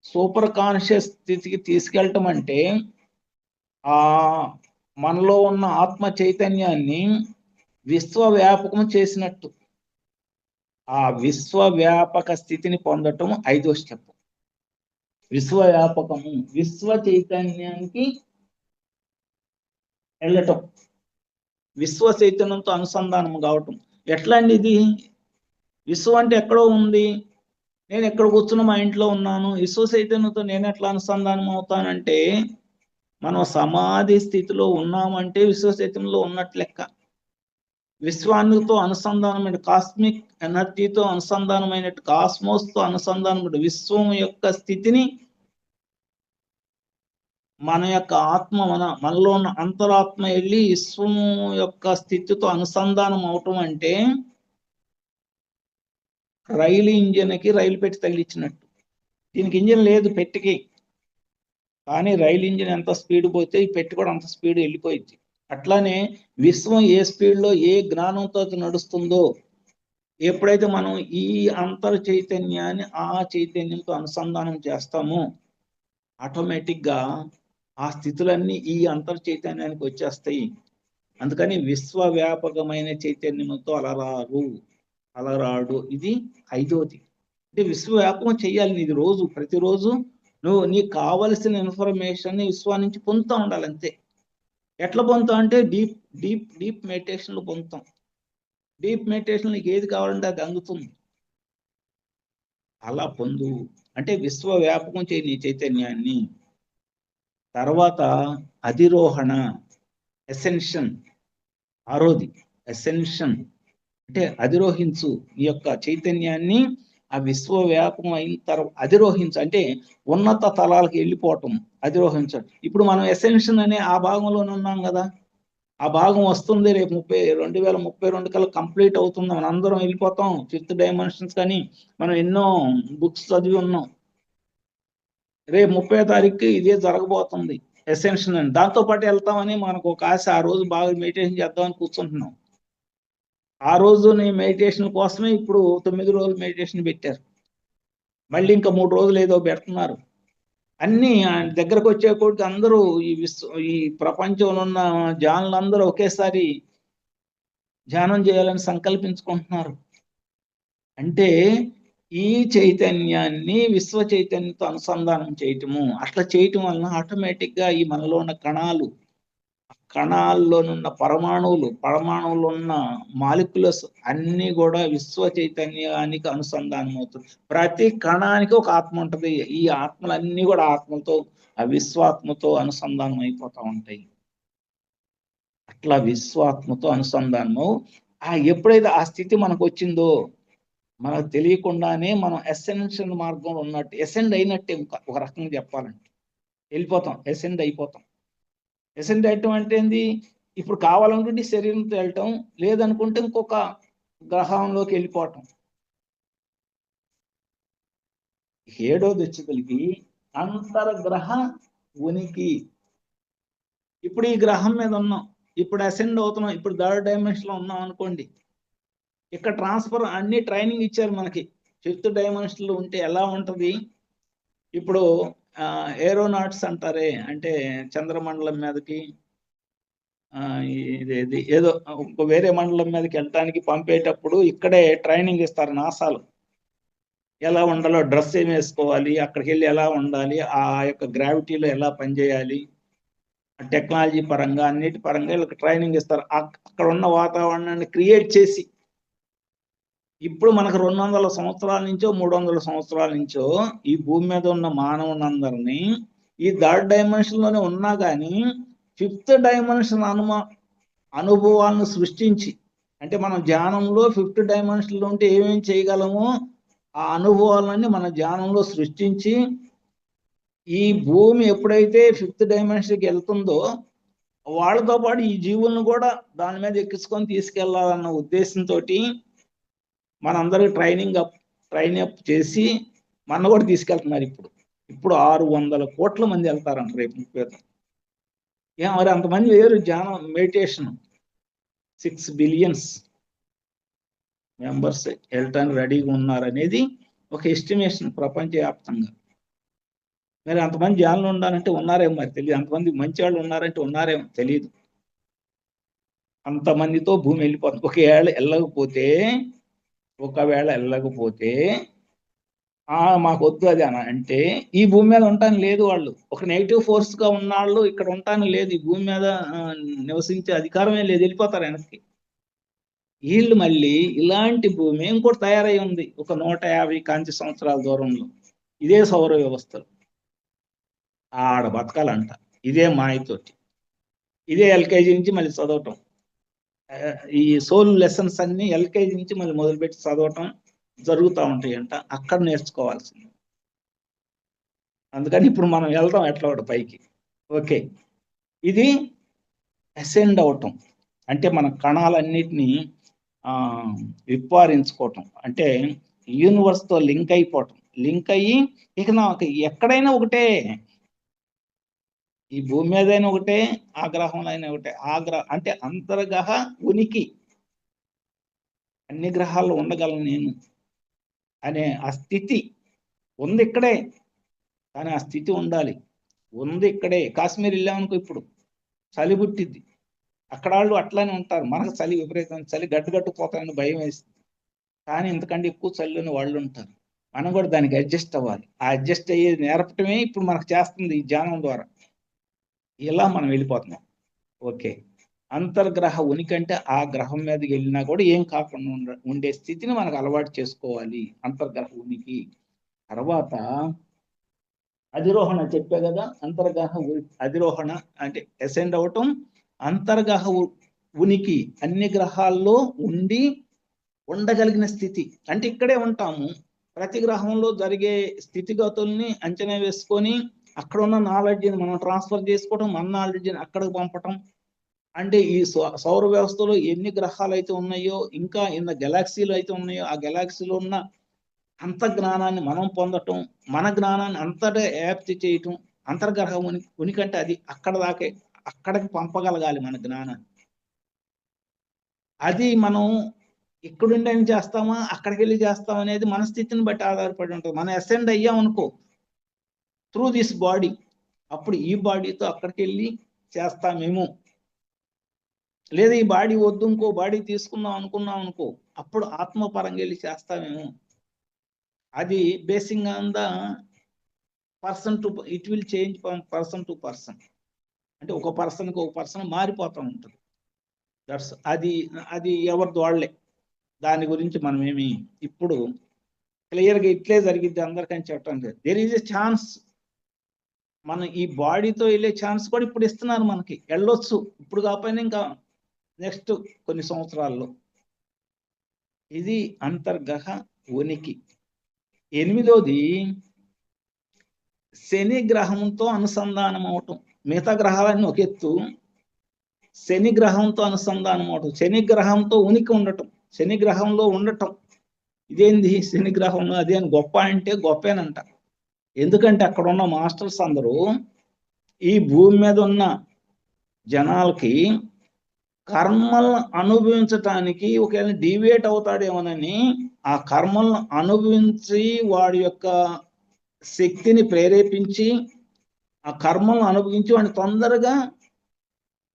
సూపర్ కాన్షియస్ స్థితికి తీసుకెళ్ళటం అంటే ఆ మనలో ఉన్న ఆత్మ చైతన్యాన్ని విశ్వవ్యాపకం చేసినట్టు. ఆ విశ్వవ్యాపక స్థితిని పొందటం ఐదో స్టెప్. విశ్వవ్యాపకము, విశ్వ చైతన్యానికి వెళ్ళటం, విశ్వ చైతన్యంతో అనుసంధానం కావటం. ఎట్లా అండి ఇది? విశ్వం అంటే ఎక్కడో ఉంది, నేను ఎక్కడ కూర్చున్న మా ఇంట్లో ఉన్నాను, విశ్వ చైతన్యంతో నేను ఎట్లా అనుసంధానం అవుతానంటే, మనం సమాధి స్థితిలో ఉన్నామంటే విశ్వ చైతన్యంలో ఉన్నట్లు లెక్క. విశ్వానితో అనుసంధానమైన కాస్మిక్ ఎనర్జీతో అనుసంధానమైన కాస్మోస్తో అనుసంధానమైన విశ్వం యొక్క స్థితిని మన యొక్క ఆత్మ మనలో ఉన్న అంతరాత్మ వెళ్ళి విశ్వం యొక్క స్థితితో అనుసంధానం అవటం అంటే రైలు ఇంజిన్కి రైలు పెట్టి తగిలించినట్టు. దీనికి ఇంజిన్ లేదు పెట్టికి, కానీ రైలు ఇంజిన్ ఎంత స్పీడ్ పోతే ఈ పెట్టి కూడా అంత స్పీడ్ వెళ్ళిపోయింది. అట్లానే విశ్వం ఏ స్పీడ్లో ఏ జ్ఞానంతో నడుస్తుందో, ఎప్పుడైతే మనం ఈ అంతర్ చైతన్యాన్ని ఆ చైతన్యంతో అనుసంధానం చేస్తామో ఆటోమేటిక్గా ఆ స్థితులన్నీ ఈ అంతర్ చైతన్యానికి వచ్చేస్తాయి. అందుకని విశ్వవ్యాపకమైన చైతన్యంతో అలరాడు. ఇది 5వది. అంటే విశ్వవ్యాపకం చేయాలి. ఇది రోజు ప్రతిరోజు నువ్వు నీకు కావలసిన ఇన్ఫర్మేషన్ విశ్వం నుంచి పొందుతూ ఉండాలి అంతే. ఎట్లా పొందుతాం అంటే డీప్ డీప్ డీప్ మెడిటేషన్లో పొందుతాం. డీప్ మెడిటేషన్ నీకు ఏది కావాలంటే అది అందుతుంది. అలా పొందు అంటే విశ్వవ్యాపకం చేయి నీ చైతన్యాన్ని. తర్వాత అధిరోహణ, ఎసెన్షన్. 6వది ఎసెన్షన్ అంటే అధిరోహించు. ఈ యొక్క చైతన్యాన్ని ఆ విశ్వవ్యాపకం అయిన తర్వాత అధిరోహించు అంటే ఉన్నత తలాలకు వెళ్ళిపోవటం, అధిరోహించడం. ఇప్పుడు మనం ఎసెన్షన్ అనే ఆ భాగంలోనే ఉన్నాం కదా, ఆ భాగం వస్తుంది రేపు 2032 కల్లా కంప్లీట్ అవుతుంది. మనం అందరం వెళ్ళిపోతాం 5th డైమెన్షన్స్. కానీ మనం ఎన్నో బుక్స్ చదివి ఉన్నాం. రేపు 30వ తారీఖుకి ఇదే జరగబోతుంది ఎసెన్షన్ అని. దాంతో పాటు వెళ్తామని మనకు ఒక ఆశ. ఆ రోజు బాగా మెడిటేషన్ చేద్దామని కూర్చుంటున్నాం. ఆ రోజు నీ మెడిటేషన్ కోసమే ఇప్పుడు 9 రోజులు మెడిటేషన్ పెట్టారు. మళ్ళీ ఇంకా 3 రోజులు ఏదో పెడుతున్నారు. అన్ని దగ్గరకు వచ్చే కొద్ది అందరూ ఈ ప్రపంచంలో ఉన్న ధ్యానులందరూ ఒకేసారి ధ్యానం చేయాలని సంకల్పించుకుంటున్నారు. అంటే ఈ చైతన్యాన్ని విశ్వ చైతన్యంతో అనుసంధానం చేయటము. అట్లా చేయటం వలన ఆటోమేటిక్గా ఈ మనలో ఉన్న కణాల్లోనున్న పరమాణువులో ఉన్న మాలిక్యులస్ అన్ని కూడా విశ్వ చైతన్యానికి అనుసంధానం అవుతుంది. ప్రతి కణానికి ఒక ఆత్మ ఉంటుంది. ఈ ఆత్మలన్నీ కూడా ఆత్మతో ఆ విశ్వాత్మతో అనుసంధానం అయిపోతూ ఉంటాయి. అట్లా విశ్వాత్మతో అనుసంధానము ఎప్పుడైతే ఆ స్థితి మనకు వచ్చిందో మనకు తెలియకుండానే మనం ఎసెన్షియల్ మార్గంలో ఉన్నట్టు, ఎసెండ్ అయినట్టే. ఒక రకంగా చెప్పాలంటే వెళ్ళిపోతాం, ఎసెండ్ అయిపోతాం. ఎసెండ్ అయ్యటం అంటే ఏంది? ఇప్పుడు కావాలనుకుంటే శరీరంతో వెళ్ళటం, లేదనుకుంటే ఇంకొక గ్రహంలోకి వెళ్ళిపోవటం. 7వది వచ్చేసరికి అంతర్గ్రహ ఉనికి. ఇప్పుడు ఈ గ్రహం మీద ఉన్నాం, ఇప్పుడు అసెండ్ అవుతున్నాం, ఇప్పుడు 3rd డైమెన్షన్ లో ఉన్నాం అనుకోండి. ఇక్కడ ట్రాన్స్ఫర్ అన్ని ట్రైనింగ్ ఇచ్చారు మనకి. 5th డైమెన్షన్ లో ఉంటే ఎలా ఉంటది? ఇప్పుడు ఏరోనాట్స్ అంటారే, అంటే చంద్రమండలం మీదకి ఇదేది ఏదో వేరే మండలం మీదకి వెళ్ళటానికి పంపేటప్పుడు ఇక్కడే ట్రైనింగ్ ఇస్తారు నాసాలు. ఎలా ఉండాలో, డ్రెస్ ఏం వేసుకోవాలి, అక్కడికి వెళ్ళి ఎలా ఉండాలి, ఆ యొక్క గ్రావిటీలో ఎలా పనిచేయాలి, టెక్నాలజీ పరంగా అన్నిటి పరంగా వీళ్ళకి ట్రైనింగ్ ఇస్తారు. అక్కడ ఉన్న వాతావరణాన్ని క్రియేట్ చేసి, ఇప్పుడు మనకు 200 సంవత్సరాల నుంచో 300 సంవత్సరాల నుంచో ఈ భూమి మీద ఉన్న మానవులందరినీ ఈ 3rd డైమెన్షన్ లోనే ఉన్నా కానీ 5th డైమెన్షన్ అనుభవాలను సృష్టించి, అంటే మనం ధ్యానంలో 5th డైమెన్షన్ లో ఉంటే ఏమేమి చేయగలమో ఆ అనుభవాలన్నీ మన ధ్యానంలో సృష్టించి, ఈ భూమి ఎప్పుడైతే 5th డైమెన్షన్కి వెళ్తుందో వాళ్ళతో పాటు ఈ జీవులను కూడా దాని మీద ఎక్కించుకొని తీసుకెళ్లాలన్న ఉద్దేశంతో మనందరికి ట్రైన్ అప్ చేసి మన కూడా తీసుకెళ్తున్నారు. ఇప్పుడు 600 కోట్ల మంది వెళ్తారంట రేపు 30. మరి అంతమంది వేరు ధ్యానం మెడిటేషన్ 6 బిలియన్స్ మెంబర్స్ వెళ్ళటానికి రెడీగా ఉన్నారనేది ఒక ఎస్టిమేషన్ ప్రపంచవ్యాప్తంగా. మరి అంతమంది ధ్యానంలో ఉండాలంటే ఉన్నారేమో మరి తెలియదు, అంతమంది మంచి వాళ్ళు ఉన్నారంటే ఉన్నారేమో తెలియదు. అంతమందితో భూమి వెళ్ళిపోతుంది. ఒకవేళ వెళ్ళకపోతే మాకు వద్దు అది అని అంటే ఈ భూమి మీద ఉంటాను లేదు. వాళ్ళు ఒక నెగిటివ్ ఫోర్స్ గా ఉన్నాళ్ళు ఇక్కడ ఉంటాను లేదు. ఈ భూమి మీద నివసించే అధికారమే లేదు, వెళ్ళిపోతారు వెనక్కి. వీళ్ళు మళ్ళీ ఇలాంటి భూమి ఇంకోటి తయారై ఉంది ఒక 150 కాంతి సంవత్సరాల దూరంలో, ఇదే సౌర వ్యవస్థలు. ఆడ బతకాలంట ఇదే మాయతోటి. ఇదే ఎల్కేజీ నుంచి మళ్ళీ చదవటం. ఈ సోల్ లెసన్స్ అన్ని ఎల్కేజీ నుంచి మళ్ళీ మొదలుపెట్టి చదవటం జరుగుతూ ఉంటాయంట. అక్కడ నేర్చుకోవాల్సింది. అందుకని ఇప్పుడు మనం వెళ్దాం ఎట్లా ఒకటి పైకి. ఓకే, ఇది అసెండ్ అవటం అంటే మన కణాలన్నిటినీ విప్పారించుకోవటం, అంటే యూనివర్స్ తో లింక్ అయిపోవటం. లింక్ అయ్యి ఇక నాకు ఎక్కడైనా ఒకటే, ఈ భూమి మీద అయినా ఒకటే, ఆ గ్రహంలో అయినా ఒకటే. అంటే అంతర్గ్రహ ఉనికి, అన్ని గ్రహాల్లో ఉండగలను నేను అనే ఆ స్థితి ఉంది ఇక్కడే. కానీ ఆ స్థితి ఉండాలి. ఉంది ఇక్కడే. కాశ్మీర్ వెళ్ళామనుకో ఇప్పుడు చలి పుట్టిద్ది, అక్కడ వాళ్ళు అట్లానే ఉంటారు. మనకు చలి విపరీతం, చలి గట్టుపోతాయని భయం వేస్తుంది. కానీ ఇంతకంటే ఎక్కువ చలిలోని వాళ్ళు ఉంటారు. మనం కూడా దానికి అడ్జస్ట్ అవ్వాలి. ఆ అడ్జస్ట్ అయ్యేది నేర్పటమే ఇప్పుడు మనకు చేస్తుంది ఈ ధ్యానం ద్వారా. ఇలా మనం వెళ్ళిపోతున్నాం. ఓకే, అంతర్గ్రహ ఉనికి అంటే ఆ గ్రహం మీదకి వెళ్ళినా కూడా ఏం కాకుండా ఉండే స్థితిని మనకు అలవాటు చేసుకోవాలి. అంతర్గ్రహ ఉనికి. తర్వాత అధిరోహణ చెప్పే కదా, అంతర్గ్రహ అధిరోహణ అంటే అసెండ్ అవటం. అంతర్గ్రహ ఉనికి అన్ని గ్రహాల్లో ఉండి ఉండగలిగిన స్థితి అంటే ఇక్కడే ఉంటాము. ప్రతి గ్రహంలో జరిగే స్థితిగతుల్ని అంచనా వేసుకొని అక్కడ ఉన్న నాలెడ్జ్ని మనం ట్రాన్స్ఫర్ చేసుకోవటం, మన నాలెడ్జ్ని అక్కడికి పంపటం. అంటే ఈ సౌర వ్యవస్థలో ఎన్ని గ్రహాలు అయితే ఉన్నాయో, ఇంకా ఎన్ని గెలాక్సీలు అయితే ఉన్నాయో, ఆ గెలాక్సీలో ఉన్న అంత జ్ఞానాన్ని మనం పొందటం, మన జ్ఞానాన్ని అంతటా వ్యాప్తి చేయటం. అంతర్గ్రహ ఉనికి అంటే అది అక్కడ దాకే, అక్కడికి పంపగలగాలి మన జ్ఞానాన్ని. అది మనం ఇక్కడుండి ఏం చేస్తామా అక్కడికి వెళ్ళి చేస్తాం అనేది మన స్థితిని బట్టి ఆధారపడి ఉంటుంది. మనం అసెండ్ అయ్యామనుకో త్రూ దిస్ బాడీ, అప్పుడు ఈ బాడీతో అక్కడికి వెళ్ళి చేస్తామేమో. లేదా ఈ బాడీ వద్దు ఇంకో బాడీ తీసుకుందాం అనుకున్నాం అనుకో, అప్పుడు ఆత్మపరంగా వెళ్ళి చేస్తామేమో. అది basing on the person to, it will change from person to person. అంటే ఒక పర్సన్కి ఒక పర్సన్ మారిపోతూ ఉంటుంది. దట్స్ అది ఎవరిది వాళ్ళే. దాని గురించి మనం ఏమి ఇప్పుడు క్లియర్గా ఇట్లే జరిగిద్ది అందరికని చెప్పడం లేదు. There is a chance. మనం ఈ బాడీతో వెళ్ళే ఛాన్స్ కూడా ఇప్పుడు ఇస్తున్నారు మనకి. వెళ్ళొచ్చు ఇప్పుడు కాకపోయినా ఇంకా నెక్స్ట్ కొన్ని సంవత్సరాల్లో. ఇది అంతర్గ్రహ ఉనికి. 8వది శని గ్రహంతో అనుసంధానం అవటం. మిగతా గ్రహాలన్నీ ఒక ఎత్తు, శని గ్రహంతో అనుసంధానం అవటం, శని గ్రహంతో ఉనికి ఉండటం, శని గ్రహంలో ఉండటం. ఇదేంది శని గ్రహంలో అదే అని గొప్ప అంటే గొప్పేనంట. ఎందుకంటే అక్కడ ఉన్న మాస్టర్స్ అందరూ ఈ భూమి మీద ఉన్న జనాలకి కర్మలను అనుభవించటానికి ఒకవేళ డివియేట్ అవుతాడేమోనని ఆ కర్మలను అనుభవించి వాడి యొక్క శక్తిని ప్రేరేపించి ఆ కర్మలను అనుభవించి వాడిని తొందరగా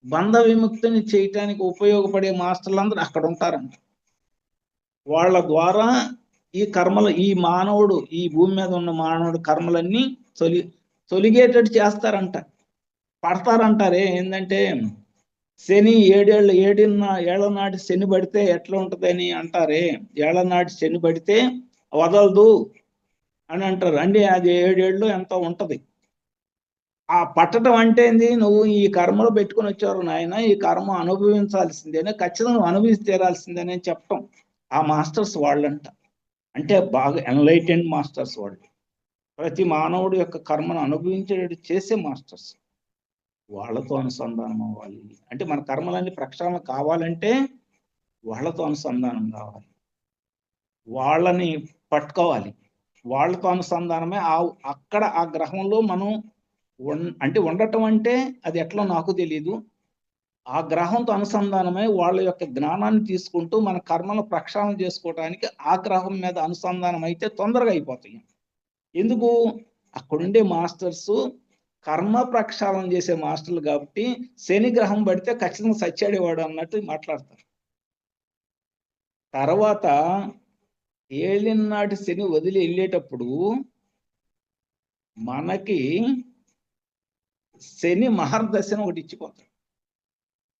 బంధ విముక్తిని చేయటానికి ఉపయోగపడే మాస్టర్లందరూ అక్కడ ఉంటారంట. వాళ్ళ ద్వారా ఈ కర్మలు, ఈ మానవుడు, ఈ భూమి మీద ఉన్న మానవుడు కర్మలన్నీ తొలిగేటట్టు చేస్తారంట. పడతారంటారే. ఏంటంటే శని 7 ఏళ్ల నాటి శని పడితే ఎట్లా ఉంటుందని అంటారే. ఏళ్లనాటి శని పడితే వదలదు అని అంటారు. అంటే అది 7 ఏళ్ళు ఎంతో ఉంటది. ఆ పట్టడం అంటే ఏంది, నువ్వు ఈ కర్మలో పెట్టుకుని వచ్చారు నాయన, ఈ కర్మ అనుభవించాల్సిందేనే, ఖచ్చితంగా నువ్వు అనుభవించి తీరాల్సిందేనే చెప్పటం. ఆ మాస్టర్స్ వాళ్ళంట. అంటే బాగా ఎన్లైటెండ్ మాస్టర్స్ వాళ్ళు. ప్రతి మానవుడు యొక్క కర్మను అనుభవించేటట్టు చేసే మాస్టర్స్. వాళ్ళతో అనుసంధానం అవ్వాలి. అంటే మన కర్మలన్నీ ప్రక్షాళన కావాలంటే వాళ్ళతో అనుసంధానం కావాలి, వాళ్ళని పట్టుకోవాలి. వాళ్ళతో అనుసంధానమే అక్కడ ఆ గ్రహంలో మనం అంటే ఉండటం అంటే అది ఎట్లా నాకు తెలియదు. ఆ గ్రహంతో అనుసంధానమై వాళ్ళ యొక్క జ్ఞానాన్ని తీసుకుంటూ మన కర్మను ప్రక్షాళన చేసుకోవడానికి ఆ గ్రహం మీద అనుసంధానం అయితే తొందరగా అయిపోతాయి. ఎందుకు, అక్కడుండే మాస్టర్స్ కర్మ ప్రక్షాళన చేసే మాస్టర్లు కాబట్టి శని గ్రహం పడితే ఖచ్చితంగా సచ్చాడేవాడు అన్నట్టు మాట్లాడతారు. తర్వాత ఏలినాటి శని వదిలి వెళ్ళేటప్పుడు మనకి శని మహర్దశని ఒకటి ఇచ్చిపోతాడు.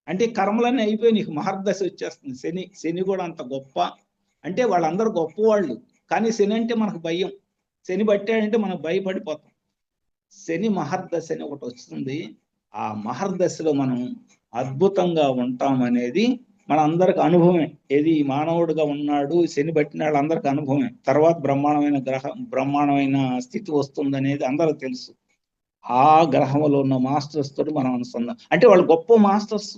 అంటే కర్మలన్నీ అయిపోయి నీకు మహర్దశ వచ్చేస్తుంది. శని కూడా అంత గొప్ప, అంటే వాళ్ళందరూ గొప్పవాళ్ళు, కానీ శని అంటే మనకు భయం. శని పట్టాడంటే మనం భయపడిపోతాం. శని మహర్దశ అని ఒకటి వస్తుంది. ఆ మహర్దశలో మనం అద్భుతంగా ఉంటాం అనేది మన అందరికి అనుభవమే. ఏది మానవుడిగా ఉన్నాడు శని పట్టిన వాళ్ళందరికీ అనుభవమే. తర్వాత బ్రహ్మాండమైన స్థితి వస్తుంది అనేది అందరికి తెలుసు. ఆ గ్రహంలో ఉన్న మాస్టర్స్ తోటి మనం అనుసంధానం, అంటే వాళ్ళు గొప్ప మాస్టర్స్.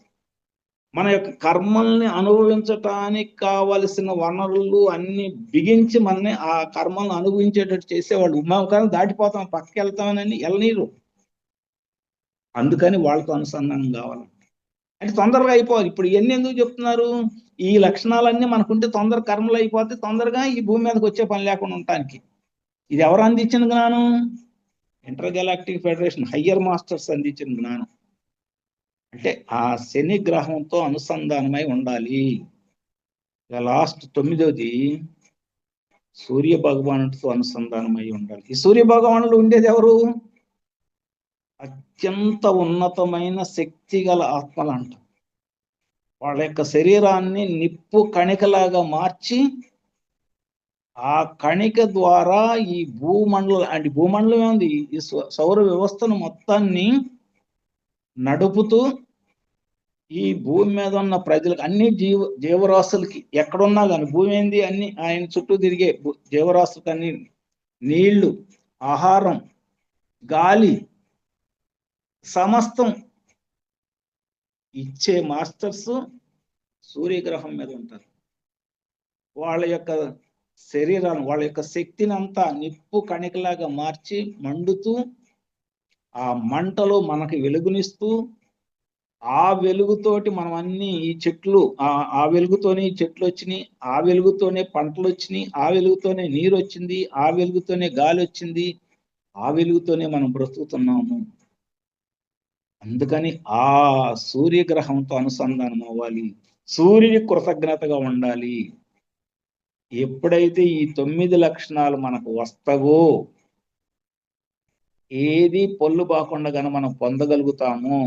మన యొక్క కర్మల్ని అనుభవించటానికి కావలసిన వనరులు అన్ని బిగించి మనని ఆ కర్మల్ని అనుభవించేటట్టు చేసేవాళ్ళు. ఉమాకారం దాటిపోతాం, పక్కకి వెళ్తామని వెళ్ళనీరు. అందుకని వాళ్ళతో అనుసంధానం కావాలి. అంటే తొందరగా అయిపోవాలి. ఇప్పుడు ఇవన్నీ ఎందుకు చెప్తున్నారు? ఈ లక్షణాలన్నీ మనకుంటే తొందర కర్మలు అయిపోతే తొందరగా ఈ భూమి మీదకి వచ్చే పని లేకుండా ఉండటానికి. ఇది ఎవరు అందించిన జ్ఞానం? Inter galactic federation higher masters అందించిన జ్ఞానం. అంటే ఆ శని గ్రహంతో అనుసంధానమై ఉండాలి. లాస్ట్ 9వది సూర్య భగవానుడితో అనుసంధానమై ఉండాలి. ఈ సూర్య భగవానుడు ఉండేది ఎవరు? అత్యంత ఉన్నతమైన శక్తి గల ఆత్మలు అంట. వాళ్ళ యొక్క శరీరాన్ని నిప్పు కణికలాగా మార్చి ఆ కణిక ద్వారా ఈ భూమండలం ఏంది, ఈ సౌర వ్యవస్థను మొత్తాన్ని నడుపుతూ ఈ భూమి మీద ఉన్న ప్రజలకు, అన్ని జీవరాశులకి ఎక్కడున్నా కానీ, భూమి ఏంది అన్ని ఆయన చుట్టూ తిరిగే జీవరాశులకి అన్ని నీళ్లు, ఆహారం, గాలి సమస్తం ఇచ్చే మాస్టర్స్ సూర్యగ్రహం మీద ఉంటారు. వాళ్ళ యొక్క శరీరాన్ని, వాళ్ళ యొక్క శక్తిని అంతా నిప్పు కణికలాగా మార్చి మండుతూ ఆ మంటలో మనకి వెలుగునిస్తూ, ఆ వెలుగుతోటి మనం అన్ని ఈ చెట్లు, ఆ వెలుగుతోనే ఈ చెట్లు వచ్చినాయి, ఆ వెలుగుతోనే పంటలు వచ్చినాయి, ఆ వెలుగుతోనే నీరు వచ్చింది, ఆ వెలుగుతోనే గాలి వచ్చింది, ఆ వెలుగుతోనే మనం బ్రతుకుతున్నాము. అందుకని ఆ సూర్యగ్రహంతో అనుసంధానం అవ్వాలి, సూర్యుని కృతజ్ఞతగా ఉండాలి. ఎప్పుడైతే ఈ 9 లక్షణాలు మనకు వస్తావో, ఏది పొల్లు బాకుండా కానీ మనం పొందగలుగుతాము.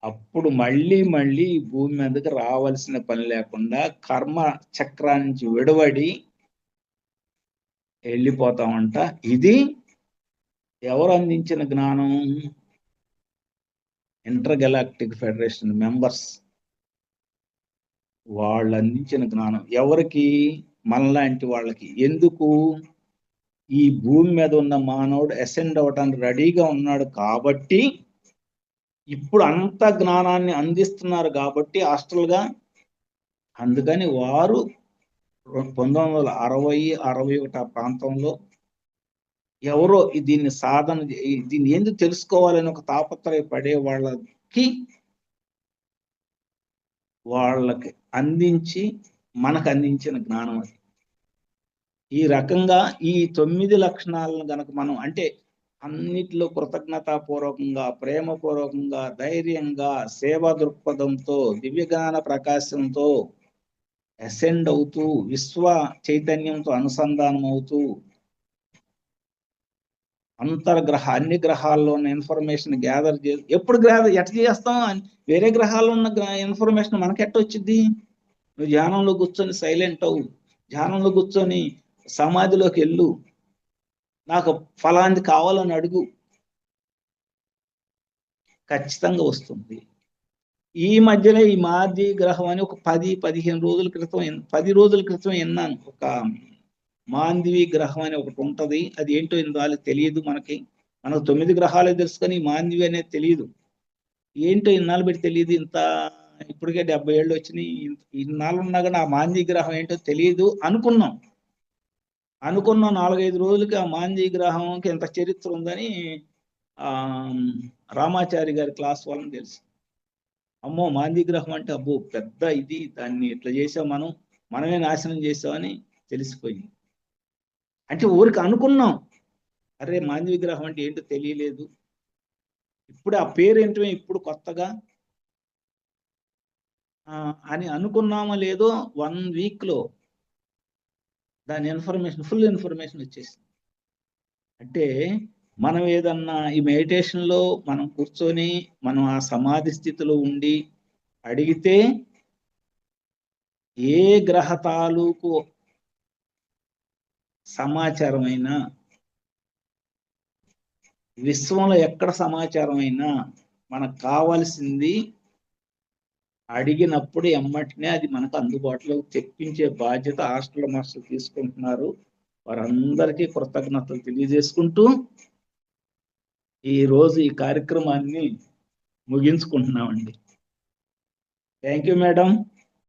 అప్పుడు మళ్ళీ మళ్ళీ ఈ భూమి మీదకి రావాల్సిన పని లేకుండా కర్మ చక్రానికి విడవడి వెళ్ళిపోతామంట. ఇది ఎవరు అందించిన జ్ఞానం? ఇంటర్ గెలాక్టిక్ ఫెడరేషన్ మెంబర్స్ వాళ్ళు అందించిన జ్ఞానం. ఎవరికి? మనలాంటి వాళ్ళకి. ఎందుకు? ఈ భూమి మీద ఉన్న మానవుడు అసెండ్ అవ్వడానికి రెడీగా ఉన్నాడు కాబట్టి, ఇప్పుడు అంత జ్ఞానాన్ని అందిస్తున్నారు కాబట్టి హాస్టల్గా. అందుకని వారు 1960-61 ఆ ప్రాంతంలో ఎవరో దీన్ని సాధన, దీన్ని ఎందుకు తెలుసుకోవాలని ఒక తాపత్రయపడే వాళ్ళకి అందించి మనకు అందించిన జ్ఞానం అది. ఈ రకంగా ఈ 9 లక్షణాలను గనక మనం, అంటే అన్నిట్లో కృతజ్ఞతాపూర్వకంగా, ప్రేమపూర్వకంగా, ధైర్యంగా, సేవా దృక్పథంతో, దివ్యజ్ఞాన ప్రకాశంతో అసెండ్ అవుతూ, విశ్వ చైతన్యంతో అనుసంధానం అవుతూ, అన్ని గ్రహాల్లో ఉన్న ఇన్ఫర్మేషన్ గ్యాదర్ చేసి, ఎట్లా చేస్తాం? వేరే గ్రహాల్లో ఉన్న ఇన్ఫర్మేషన్ మనకెట్ట వచ్చింది? నువ్వు ధ్యానంలో కూర్చొని సైలెంట్ అవు, ధ్యానంలో కూర్చొని సమాధిలోకి వెళ్ళు, నాకు ఫలాంది కావాలని అడుగు, ఖచ్చితంగా వస్తుంది. ఈ మధ్యలో ఈ మాది గ్రహం అని ఒక 10-15 రోజుల క్రితం, 10 రోజుల క్రితం విన్నాను. ఒక మాందివి గ్రహం అని ఒకటి ఉంటది. అది ఏంటో వాళ్ళకి తెలియదు. మనకు 9 గ్రహాలే తెలుసు, కానీ మాందివి అనేది తెలియదు. ఏంటో ఇన్నాళ్ళు పెట్టి తెలియదు. ఇప్పటికే 70 ఏళ్ళు వచ్చినాయి. ఇన్నాళ్ళు ఉన్నా కానీ ఆ మాంది గ్రహం ఏంటో తెలియదు అనుకున్నాం. 4-5 రోజులకి ఆ మాంది గ్రహంకి ఎంత చరిత్ర ఉందని రామాచారి గారి క్లాస్ వాళ్ళని తెలుసు. అమ్మో, మాంది గ్రహం అంటే అబ్బో పెద్ద ఇది, దాన్ని ఇట్లా చేసాం, మనమే నాశనం చేసామని తెలిసిపోయింది. అంటే ఊరికి అనుకున్నాం, అరే మాంది విగ్రహం అంటే ఏంటో తెలియలేదు. ఇప్పుడు ఆ పేరు ఏంటో ఇప్పుడు కొత్తగా అని అనుకున్నామో లేదో 1 వీక్ లో దాని ఇన్ఫర్మేషన్ ఫుల్ ఇన్ఫర్మేషన్ వచ్చేసింది. అంటే మనం ఏదన్నా ఈ మెడిటేషన్ లో మనం కూర్చొని మనం ఆ సమాధి స్థితిలో ఉండి అడిగితే ఏ గ్రహ తాలూకు సమాచారమైనా, విశ్వంలో ఎక్కడ సమాచారం అయినా మనకు కావాల్సింది అడిగినప్పుడు ఎమ్మటినే అది మనకు అందుబాటులో తెప్పించే బాధ్యత హాస్టల్ మాస్టర్ తీసుకుంటున్నారు. వారందరికీ కృతజ్ఞతలు తెలియజేసుకుంటూ ఈ రోజు ఈ కార్యక్రమాన్ని ముగించుకుంటున్నామండి. Thank you madam.